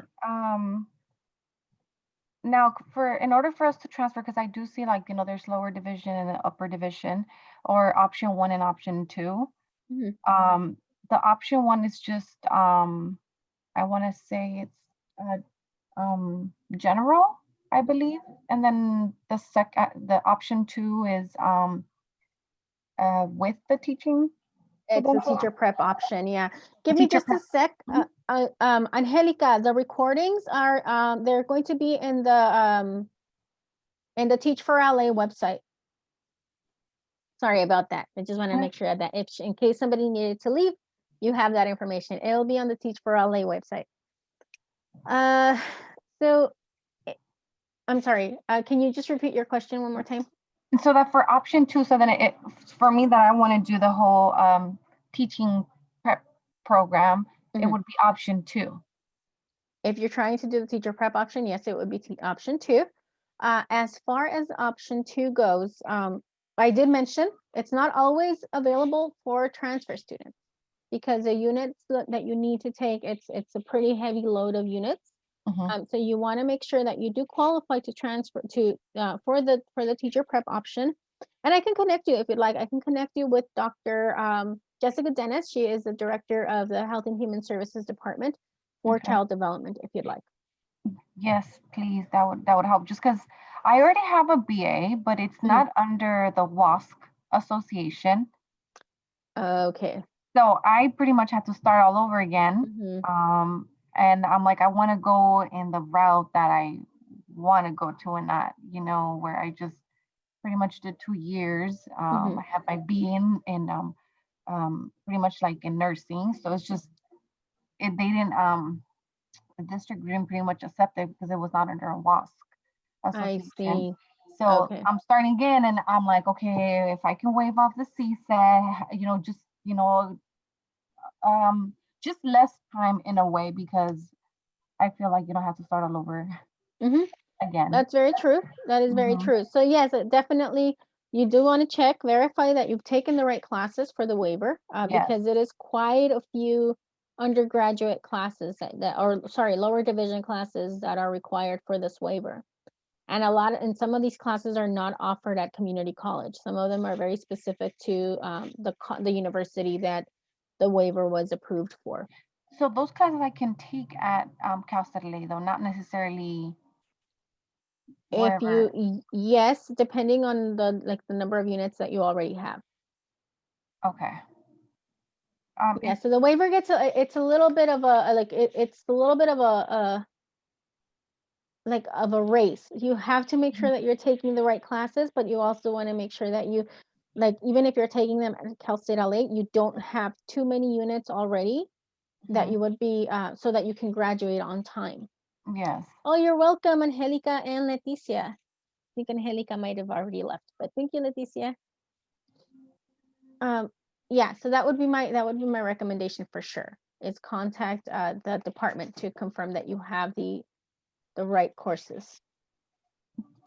S4: Now in order for us to transfer, because I do see like, there's lower division and upper division, or option 1 and option 2. The option 1 is just, I want to say it's general, I believe. And then the option 2 is with the teaching.
S1: It's the teacher prep option. Yeah. Give me
S4: teacher
S1: just a sec. Angelica, the recordings are they're going to be in the Teach for LA website. Sorry about that. I just want to make sure that if in case somebody needed to leave, you have that information. It'll be on the Teach for LA website. So I'm sorry. Can you just repeat your question one more time?
S4: So that for option 2, so then for me that I want to do the whole teaching prep program, it would be option 2.
S1: If you're trying to do the teacher prep option, yes, it would be option 2. As far as option 2 goes, I did mention it's not always available for transfer students because the units that you need to take, it's a pretty heavy load of units. So you want to make sure that you do qualify to transfer to for the teacher prep option. And I can connect you if you'd like. I can connect you with Dr. Jessica Dennis. She is the director of the Health and Human Services Department for child development, if you'd like.
S4: Yes, please. That would help. Just because I already have a BA, but it's not under the WASC association.
S1: Okay.
S4: So I pretty much have to start all over again. And I'm like, I want to go in the route that I want to go to, and not, where I just pretty much did 2 years. I have my BA in pretty much like in nursing. So it's just they didn't the district didn't pretty much accept it because it was not under a WASC association.
S1: I see.
S4: So I'm starting again, and I'm like, okay, if I can waive off the CSET, just less time in a way, because I feel like you don't have to start all over again.
S1: That's very true. That is very true. So yes, definitely you do want to check, verify that you've taken the right classes for the waiver,
S4: Yes.
S1: because it is quite a few undergraduate classes or sorry, lower division classes that are required for this waiver. And and some of these classes are not offered at community college. Some of them are very specific to the university that the waiver was approved for.
S4: So those classes I can take at Cal State LA, though, not necessarily
S1: If
S4: wherever.
S1: yes, depending on the number of units that you already have.
S4: Okay.
S1: Yeah, so the waiver gets it's a little bit of it's a little bit of a race. You have to make sure that you're taking the right classes, but you also want to make sure that you, even if you're taking them at Cal State LA, you don't have too many units already that you would be, so that you can graduate on time.
S4: Yes.
S1: Oh, you're welcome, Angelica and Leticia. I think Angelica might have already left, but thank you, Leticia. Yeah, so that would be my recommendation for sure, is contact the department to confirm that you have the right courses.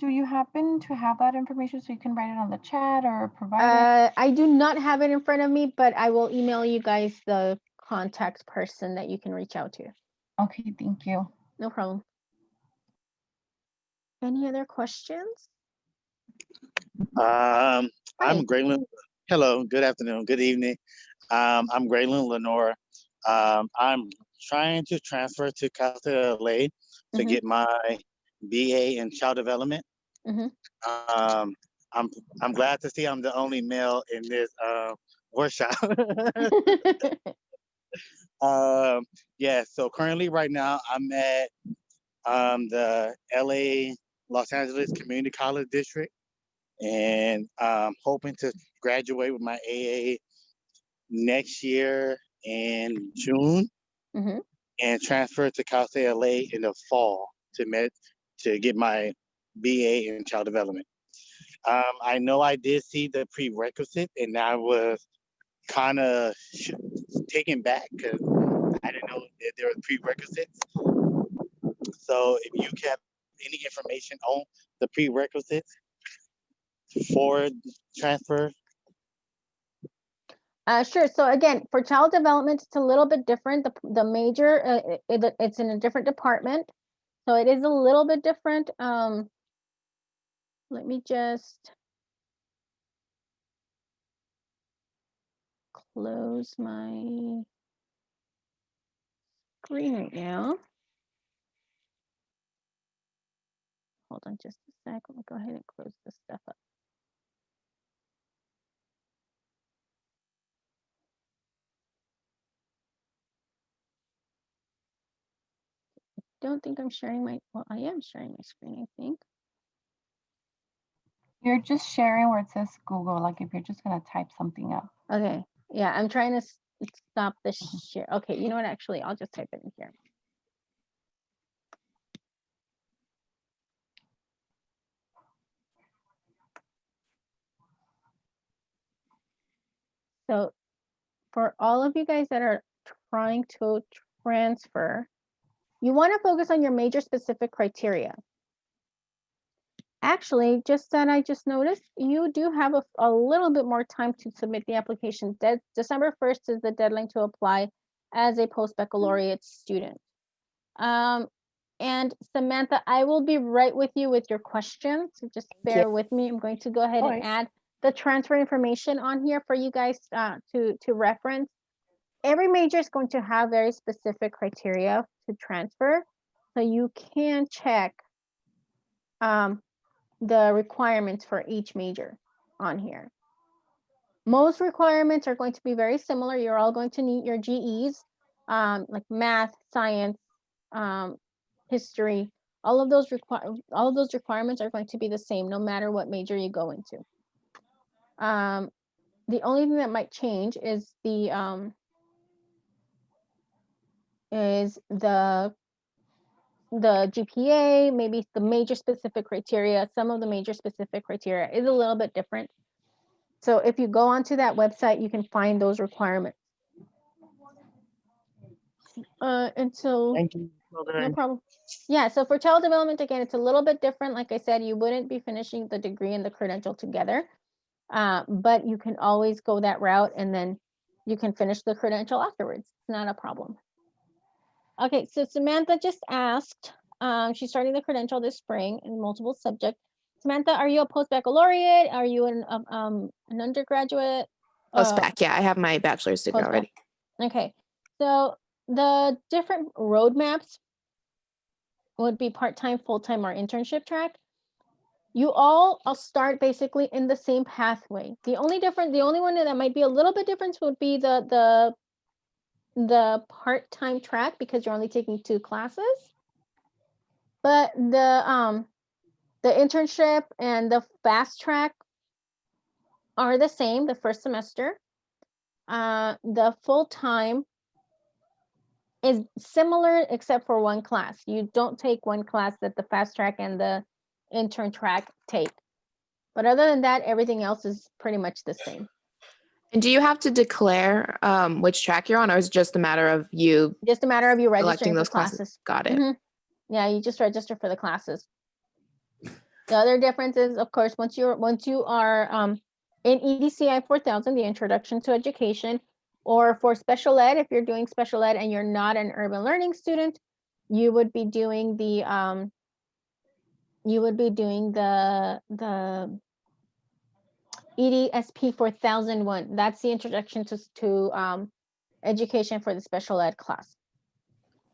S4: Do you happen to have that information so you can write it on the chat or provide it?
S1: I do not have it in front of me, but I will email you guys the contact person that you can reach out to.
S4: Okay, thank you.
S1: No problem. Any other questions?
S5: I'm Graylin. Hello, good afternoon, good evening. I'm Graylin Lenore. I'm trying to transfer to Cal State LA to get my BA in child development. I'm glad to see I'm the only male in this workshop. Yeah, so currently right now I'm at the LA Los Angeles Community College District, and I'm hoping to graduate with my AA next year in June, and transfer to Cal State LA in the fall to get my BA in child development. I know I did see the prerequisite, and I was kind of taken back because I didn't know that there were prerequisites. So if you have any information on the prerequisites for transfer.
S1: Sure. So again, for child development, it's a little bit different. The major, it's in a different department, so it is a little bit different. Let me just close my screen right now. Hold on just a sec. Let me go ahead and close this stuff up. Don't think I'm sharing well, I am sharing my screen, I think.
S4: You're just sharing where it says Google, like if you're just gonna type something up.
S1: Okay, yeah, I'm trying to stop the share. Okay, you know what, actually, I'll just type it in here. So for all of you guys that are trying to transfer, you want to focus on your major specific criteria. Actually, I just noticed, you do have a little bit more time to submit the application. December 1st is the deadline to apply as a post-baccalaureate student. And Samantha, I will be right with you with your questions. So just bear with me. I'm going to go ahead and add the transfer information on here for you guys to reference. Every major is going to have very specific criteria to transfer. So you can check the requirements for each major on here. Most requirements are going to be very similar. You're all going to need your GEs, like math, science, history. All of those requirements are going to be the same no matter what major you go into. The only thing that might change is the GPA, maybe the major specific criteria. Some of the major specific criteria is a little bit different. So if you go onto that website, you can find those requirements. And so,
S5: Thank you.
S1: no problem. Yeah, so for child development, again, it's a little bit different. Like I said, you wouldn't be finishing the degree and the credential together. but you can always go that route and then you can finish the credential afterwards. It's not a problem. Okay, so Samantha just asked, she's starting the credential this spring in multiple subjects. Samantha, are you a post-baccalaureate? Are you an undergraduate?
S6: Post-bac, yeah, I have my bachelor's degree
S1: Post-bac.
S6: already.
S1: Okay, so the different roadmaps would be part-time, full-time, or internship track. You all start basically in the same pathway. The only one that might be a little bit different would be the part-time track, because you're only taking 2 classes. But the internship and the fast track are the same the first semester. The full-time is similar except for 1 class. You don't take 1 class that the fast track and the intern track take. But other than that, everything else is pretty much the same.
S6: And do you have to declare which track you're on, or is it just a matter of you
S1: Just a matter of you registering
S6: selecting
S1: for
S6: those classes? Got it.
S1: Mhm. Yeah, you just register for the classes. The other difference is, of course, once you are in EDCI 4000, the Introduction to Education, or for special ed, if you're doing special ed and you're not an urban learning student, you would be doing the EDSP 4001. That's the Introduction to Education for the special ed class.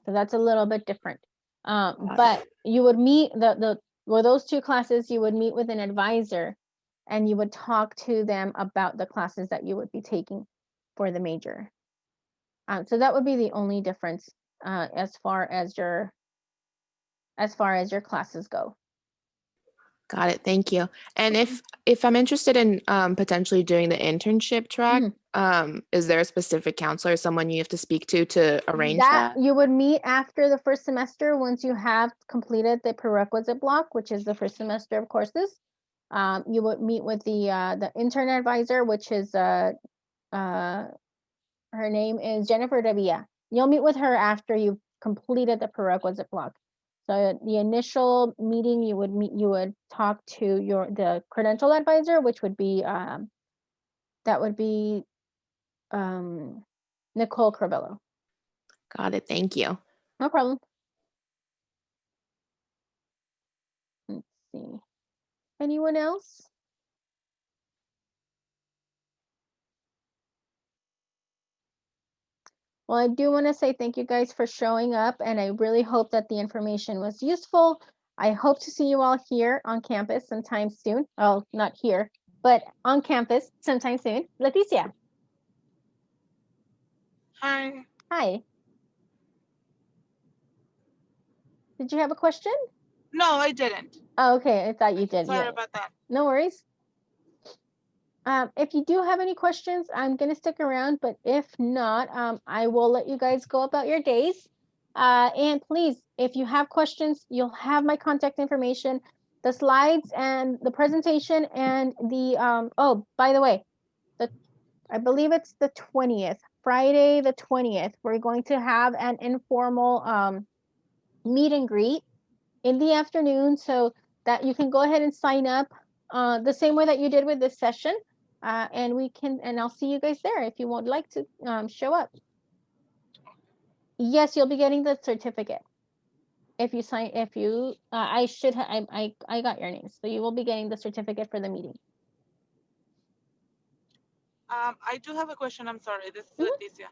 S1: So that's a little bit different. But you would meet with those 2 classes, you would meet with an advisor and you would talk to them about the classes that you would be taking for the major. So that would be the only difference as far as your classes go.
S6: Got it. Thank you. And if I'm interested in potentially doing the internship track, is there a specific counselor, someone you have to speak to arrange that?
S1: You would meet after the first semester once you have completed the prerequisite block, which is the first semester of courses. You would meet with the intern advisor, which is her name is Jennifer Davia. You'll meet with her after you've completed the prerequisite block. So the initial meeting, you would talk to the credential advisor, which would be Nicole Carvello.
S6: Got it. Thank you.
S1: No problem. Let's see. Anyone else? Well, I do want to say thank you guys for showing up, and I really hope that the information was useful. I hope to see you all here on campus sometime soon. Oh, not here, but on campus sometime soon. Leticia.
S7: Hi.
S1: Hi. Did you have a question?
S7: No, I didn't.
S1: Oh, okay. I thought you did.
S7: Sorry
S1: Yeah.
S7: about that.
S1: No worries. If you do have any questions, I'm going to stick around, but if not, I will let you guys go about your days. And please, if you have questions, you'll have my contact information, the slides and the presentation, and the, oh, by the way, I believe it's the 20th, Friday the 20th, we're going to have an informal meet and greet in the afternoon, so that you can go ahead and sign up the same way that you did with this session. And I'll see you guys there if you would like to show up. Yes, you'll be getting the certificate. If you sign, I got your names, so you will be getting the certificate for the meeting.
S7: I do have a question. I'm sorry. This is Leticia.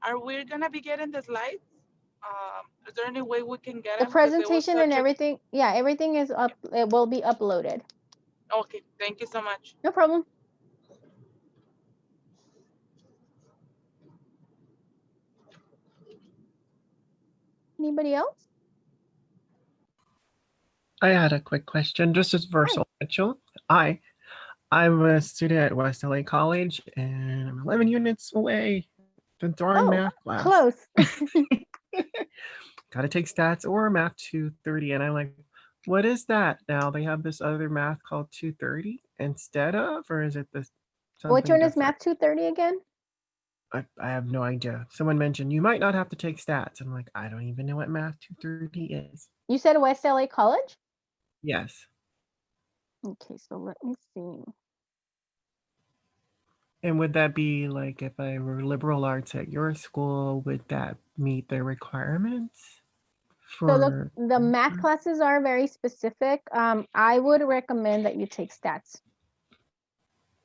S7: Are we gonna be getting the slides? Is there any way we can get
S1: The
S7: them? 'Cause it was
S1: presentation and
S7: such a-
S1: everything, yeah, everything is up. It will be uploaded.
S7: Okay, thank you so much.
S1: No problem. Anybody else?
S8: I had a quick question, just as Versal Mitchell. I'm a student at West LA College, and I'm 11 units away from drawing math class.
S1: Close.
S8: Got to take stats or math 230, and I'm like, what is that? Now they have this other math called 230 instead of, or is it this?
S1: Which one is math 230 again?
S8: I have no idea. Someone mentioned you might not have to take stats. I'm like, I don't even know what math 230 is.
S1: You said West LA College?
S8: Yes.
S1: Okay, so let me see.
S8: And would that be like if I were liberal arts at your school, would that meet the requirements
S1: So
S8: for?
S1: the math classes are very specific. I would recommend that you take stats.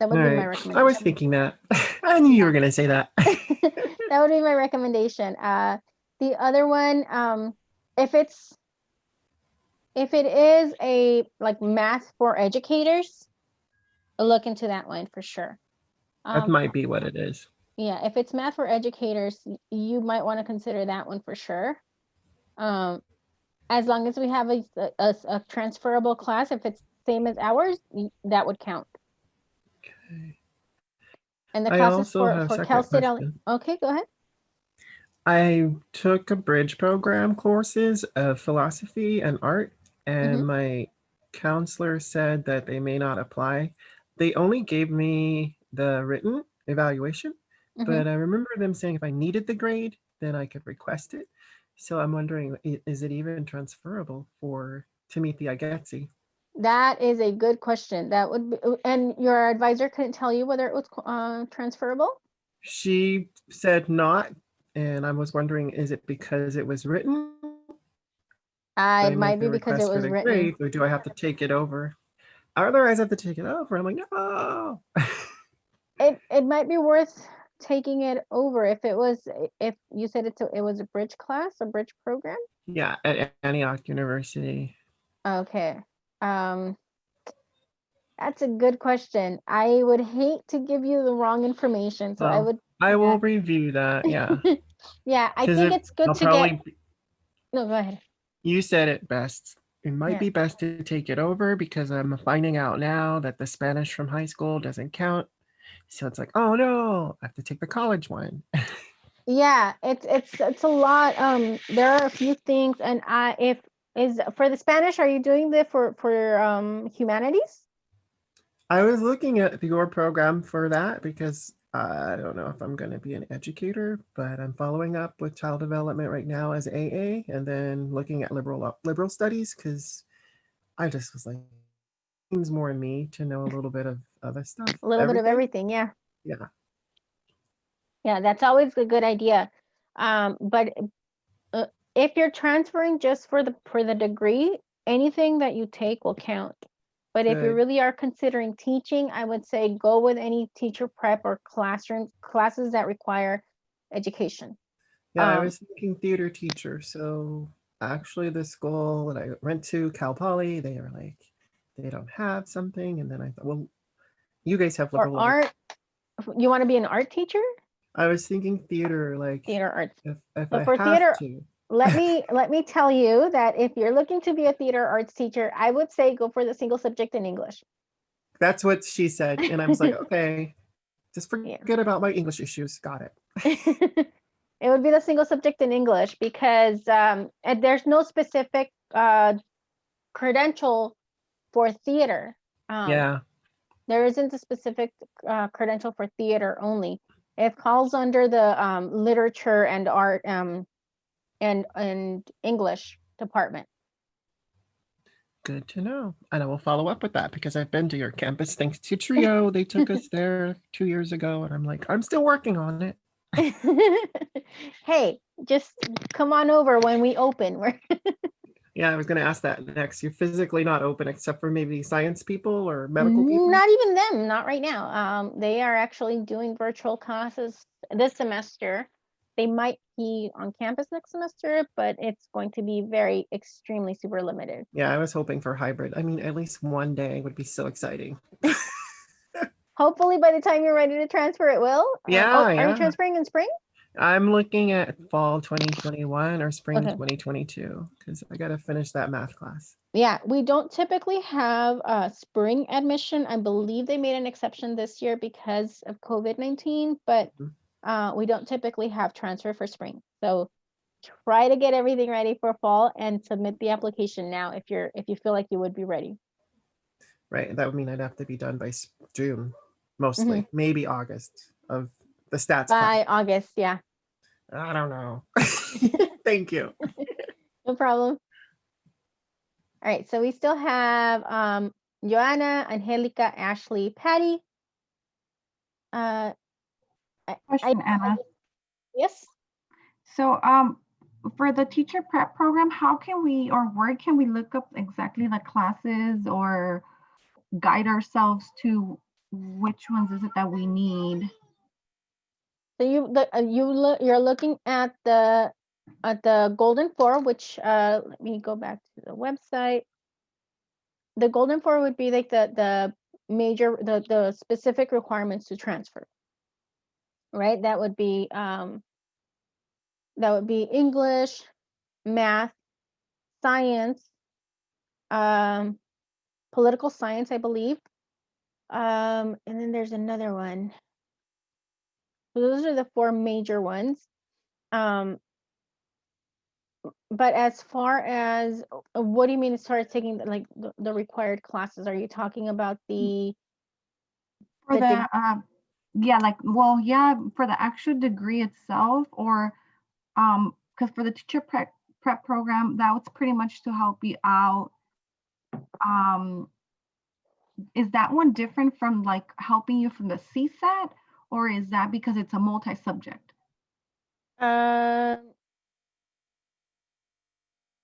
S1: That would
S8: All
S1: be my
S8: right. I was
S1: recommendation.
S8: thinking that. I knew you were going to say that.
S1: That would be my recommendation. The other one, if it is a like math for educators, look into that one for sure.
S8: That might be what it is.
S1: Yeah, if it's math for educators, you might want to consider that one for sure. As long as we have a transferable class, if it's same as ours, that would count.
S8: Okay.
S1: And the
S8: I
S1: classes
S8: also have a
S1: for
S8: second
S1: Cal State.
S8: question.
S1: Okay, go ahead.
S8: I took a bridge program courses of philosophy and art, and my counselor said that they may not apply. They only gave me the written evaluation, but I remember them saying if I needed the grade, then I could request it. So I'm wondering, is it even transferable to meet the IGETC?
S1: That is a good question. That would be, and your advisor couldn't tell you whether it was transferable?
S8: She said not, and I was wondering, is it because it was written?
S1: It might be because it was written.
S8: Grade, or do I have to take it over? Otherwise, I have to take it over. I'm like, no.
S1: It might be worth taking it over if you said it was a bridge class, a bridge program.
S8: Yeah, at Antioch University.
S1: Okay. That's a good question. I would hate to give you the wrong information, so
S8: I will review that. Yeah.
S1: Yeah, I think it's good to get. No, go ahead.
S8: You said it best. It might be best to take it over because I'm finding out now that the Spanish from high school doesn't count. So it's like, oh no, I have to take the college one.
S1: Yeah, it's a lot. There are a few things, and for the Spanish, are you doing the for humanities?
S8: I was looking at your program for that because I don't know if I'm going to be an educator, but I'm following up with child development right now as AA, and then looking at liberal studies because I just was like, it seems more in me to know a little bit of other stuff.
S1: A little bit of everything, yeah.
S8: Yeah.
S1: Yeah, that's always a good idea. But if you're transferring just for the degree, anything that you take will count. But if you really are considering teaching, I would say go with any teacher prep or classes that require education.
S8: Yeah, I was thinking theater teacher. So actually the school that I went to, Cal Poly, they were like, they don't have something. And then I thought, well, you guys have liberal
S1: art. You want to be an art teacher?
S8: I was thinking theater, like
S1: theater arts.
S8: If I for have theater, to.
S1: let me tell you that if you're looking to be a theater arts teacher, I would say go for the single subject in English.
S8: That's what she said, and I was like, okay, just forget about my English issues. Got it.
S1: It would be the single subject in English because there's no specific credential for theater.
S8: Yeah.
S1: There isn't a specific credential for theater only. It falls under the literature and art and English department.
S8: Good to know. And I will follow up with that because I've been to your campus thanks to Trio. They took us there 2 years ago, and I'm like, I'm still working on it.
S1: Hey, just come on over when we open.
S8: Yeah, I was going to ask that next. You're physically not open except for maybe science people or medical people?
S1: Not even them, not right now. They are actually doing virtual classes this semester. They might be on campus next semester, but it's going to be very extremely super limited.
S8: Yeah, I was hoping for hybrid. I mean, at least one day would be so exciting.
S1: Hopefully by the time you're ready to transfer, it will.
S8: Yeah,
S1: Are you transferring in spring?
S8: I'm looking at fall 2021 or spring 2022 because I got to finish that math class.
S1: Yeah, we don't typically have spring admission. I believe they made an exception this year because of COVID-19, but we don't typically have transfer for spring. So try to get everything ready for fall and submit the application now if you feel like you would be ready.
S8: Right, that would mean I'd have to be done by June, mostly, maybe August of the stats
S1: by class. August, yeah.
S8: I don't know. Thank you.
S1: No problem. All right, so we still have Joanna, Angelica, Ashley, Patty.
S4: Question, Anna.
S1: Yes.
S4: So for the teacher prep program, how can we, or where can we look up exactly the classes or guide ourselves to which ones is it that we need?
S1: So you're looking at the Golden 4, which let me go back to the website. The Golden 4 would be like the major, the specific requirements to transfer, right? That would be English, math, science, political science, I believe. And then there's another one. So those are the 4 major ones. But as far as, what do you mean as far as taking like the required classes? Are you talking about
S4: For the yeah, like, well, yeah, for the actual degree itself, or because for the teacher prep program, that was pretty much to help you out. Is that one different from like helping you from the CSAT, or is that because it's a multi-subject?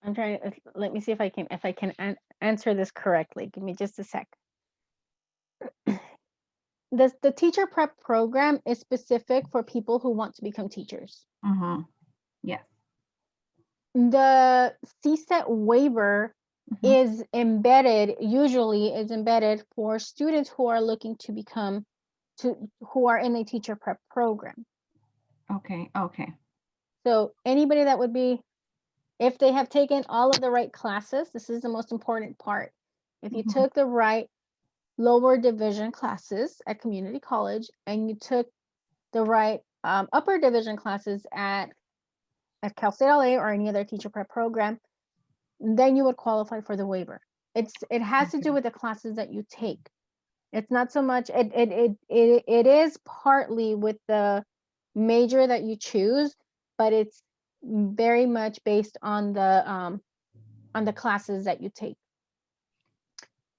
S1: I'm trying to, let me see if I can answer this correctly. Give me just a sec. The teacher prep program is specific for people who want to become teachers.
S4: Mm-hmm. Yes.
S1: The CSAT waiver is embedded, usually is embedded for students who are looking to become, who are in a teacher prep program.
S4: Okay, okay.
S1: So anybody that would be, if they have taken all of the right classes, this is the most important part. If you took the right lower division classes at community college, and you took the right upper division classes at Cal State LA or any other teacher prep program, then you would qualify for the waiver. It has to do with the classes that you take. It's not so much, it is partly with the major that you choose, but it's very much based on the classes that you take.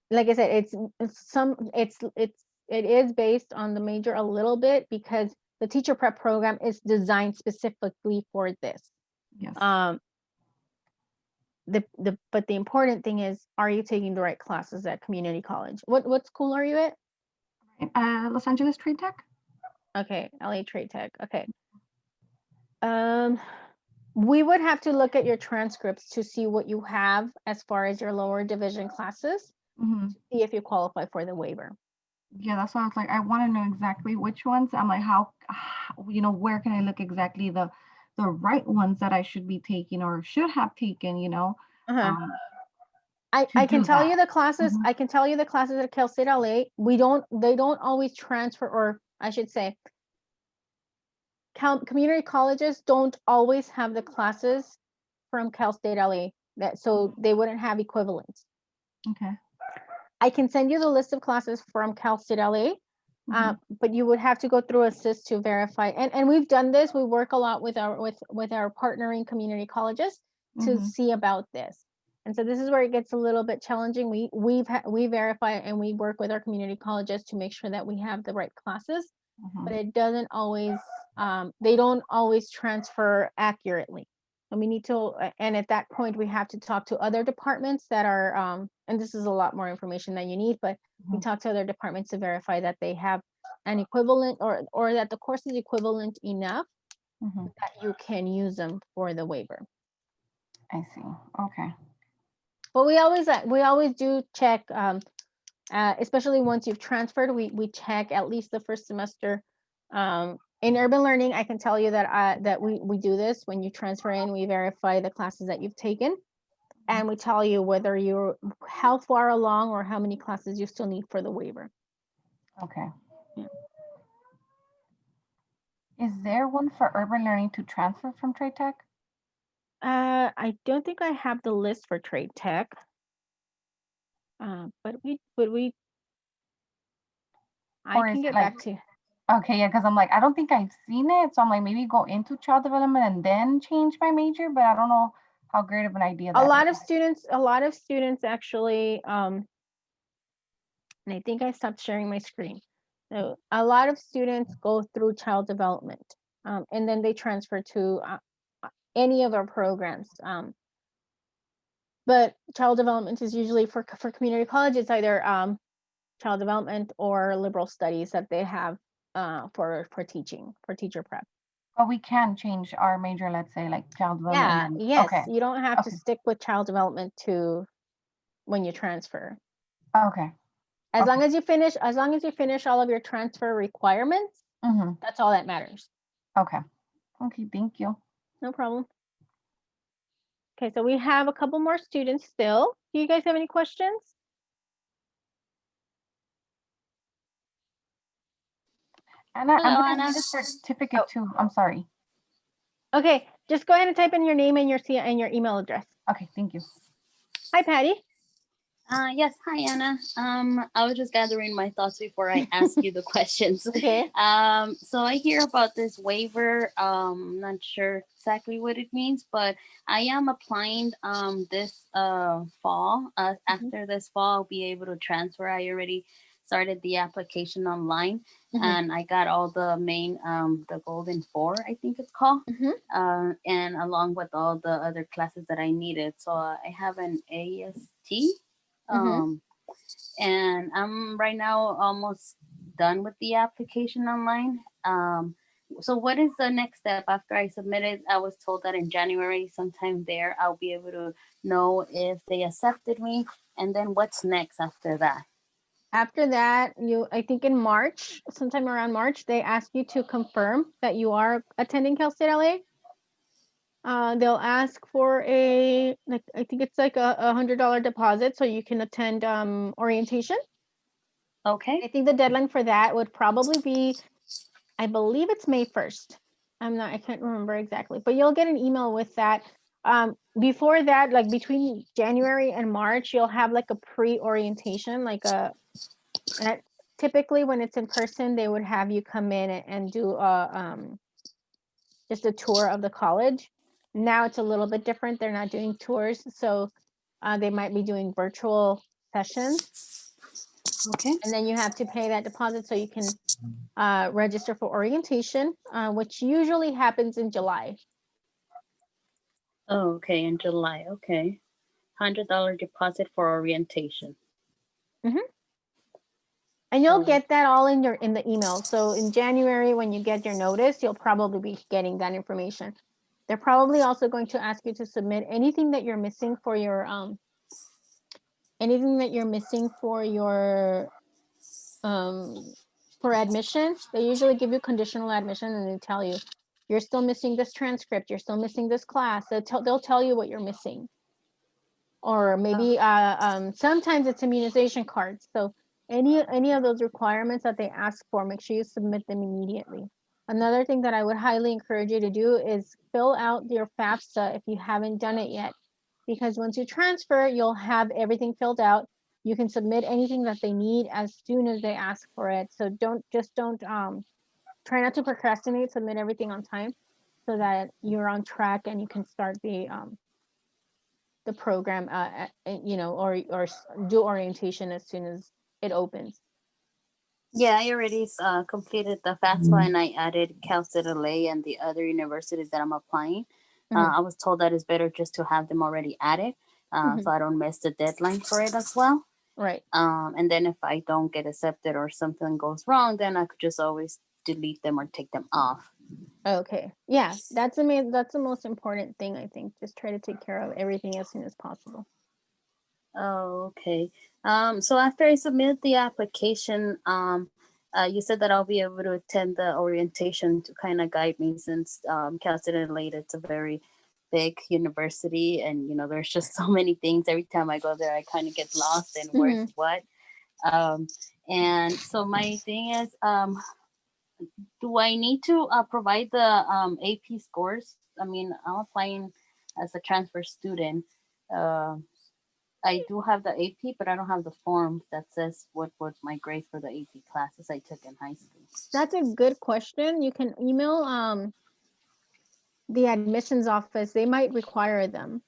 S1: Like I said, it is based on the major a little bit, because the teacher prep program is designed specifically for this.
S4: Yes.
S1: But the important thing is, are you taking the right classes at community college? What school are you at?
S4: Los Angeles Trade Tech.
S1: Okay, LA Trade Tech. Okay. We would have to look at your transcripts to see what you have as far as your lower division classes, to see if you qualify for the waiver.
S4: Yeah, that's why I was like, I want to know exactly which ones. I'm like, how, you know, where can I look exactly the right ones that I should be taking or should have taken, you know?
S1: I can tell you the classes. I can tell you the classes at Cal State LA. They don't always transfer, or I should say, community colleges don't always have the classes from Cal State LA, so they wouldn't have equivalents.
S4: Okay.
S1: I can send you the list of classes from Cal State LA, but you would have to go through ASSIST to verify. And we've done this. We work a lot with our partnering community colleges to see about this. And so this is where it gets a little bit challenging. We verify and we work with our community colleges to make sure that we have the right classes, but it doesn't always, they don't always transfer accurately. And we need to, and at that point, we have to talk to other departments that are, and this is a lot more information than you need, but we talk to other departments to verify that they have an equivalent, or that the course is equivalent enough that you can use them for the waiver.
S4: I see. Okay.
S1: But we always do check, especially once you've transferred, we check at least the first semester. In urban learning, I can tell you that we do this. When you transfer in, we verify the classes that you've taken, and we tell you whether you're, how far along or how many classes you still need for the waiver.
S4: Okay.
S1: Yeah.
S4: Is there one for urban learning to transfer from Trade Tech?
S1: I don't think I have the list for Trade Tech, but I can get back to you.
S4: Okay, yeah, because I'm like, I don't think I've seen it. So I'm like, maybe go into child development and then change my major, but I don't know how great of an idea that
S1: A lot
S4: is.
S1: of students actually, and I think I stopped sharing my screen. So a lot of students go through child development, and then they transfer to any of our programs. But child development is usually for community college. It's either child development or liberal studies that they have for teacher prep.
S4: But we can change our major, let's say, like child development.
S1: Yeah,
S4: and then-
S1: yes,
S4: Okay.
S1: you don't have to
S4: Okay.
S1: stick with child development to when you transfer.
S4: Okay.
S1: As
S4: Okay.
S1: long as you finish all of your transfer requirements,
S4: Mm-hmm.
S1: that's all that matters.
S4: Okay. Okay. Thank you.
S1: No problem. Okay, so we have a couple more students still. Do you guys have any questions?
S4: Anna, I'm
S9: Hello,
S4: gonna
S9: Anna.
S4: need a certificate too. I'm sorry.
S1: Okay, just go ahead and type in your name and your email address.
S4: Okay. Thank you.
S1: Hi, Patty.
S9: Yes, hi Anna. I was just gathering my thoughts before I ask you the questions.
S1: Okay.
S9: So I hear about this waiver. Not sure exactly what it means, but I am applying this fall. After this fall, I'll be able to transfer. I already started the application online, and I got all the main the Golden Four, I think it's called, and along with all the other classes that I needed. So I have an AST. And I'm right now almost done with the application online. So what is the next step after I submitted? I was told that in January, sometime there, I'll be able to know if they accepted me. And then what's next after that?
S1: After that, I think in March, sometime around March, they ask you to confirm that you are attending Cal State LA. They'll ask for I think it's like a $100 deposit so you can attend orientation.
S9: Okay.
S1: I think the deadline for that would probably be, I believe it's May 1st. I can't remember exactly, but you'll get an email with that. Before that, like between January and March, you'll have like a pre-orientation, typically when it's in person, they would have you come in and do just a tour of the college. Now it's a little bit different. They're not doing tours, so they might be doing virtual sessions.
S9: Okay.
S1: And then you have to pay that deposit so you can register for orientation, which usually happens in July.
S9: Oh, okay, in July. Okay. $100 deposit for orientation.
S1: And you'll get that all in the email. So in January, when you get your notice, you'll probably be getting that information. They're probably also going to ask you to submit anything that you're missing for your for admission. They usually give you conditional admission and they tell you you're still missing this transcript, you're still missing this class. They'll tell you what you're missing. Or maybe sometimes it's immunization cards. So any of those requirements that they ask for, make sure you submit them immediately. Another thing that I would highly encourage you to do is fill out your FAFSA if you haven't done it yet. Because once you transfer, you'll have everything filled out. You can submit anything that they need as soon as they ask for it. So don't try not to procrastinate, submit everything on time so that you're on track and you can start the program, or do orientation as soon as it opens.
S9: Yeah, I already completed the FAFSA and I added Cal State LA and the other universities that I'm applying. I was told that it's better just to have them already added, so I don't miss the deadline for it as well.
S1: Right.
S9: And then if I don't get accepted or something goes wrong, then I could just always delete them or take them off.
S1: Okay. Yeah, that's the most important thing, I think. Just try to take care of everything as soon as possible.
S9: Oh, okay. So after I submit the application, you said that I'll be able to attend the orientation to kind of guide me since Cal State LA, it's a very big university and there's just so many things. Every time I go there, I kind of get lost in where's what. And so my thing is, do I need to provide the AP scores? I mean, I'm applying as a transfer student. I do have the AP, but I don't have the form that says what was my grade for the AP classes I took in high school.
S1: That's a good question. You can email the admissions office. They might require them.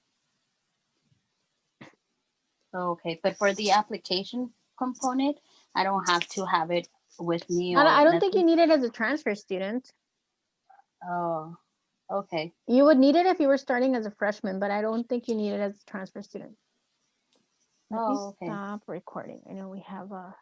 S9: Okay, but for the application component, I don't have to have it with me?
S1: I
S9: or
S1: don't think you
S9: nothing?
S1: need it as a transfer student.
S9: Oh, okay.
S1: You would need it if you were starting as a freshman, but I don't think you need it as a transfer student. Let me
S9: Oh, okay.
S1: stop recording. I know we have a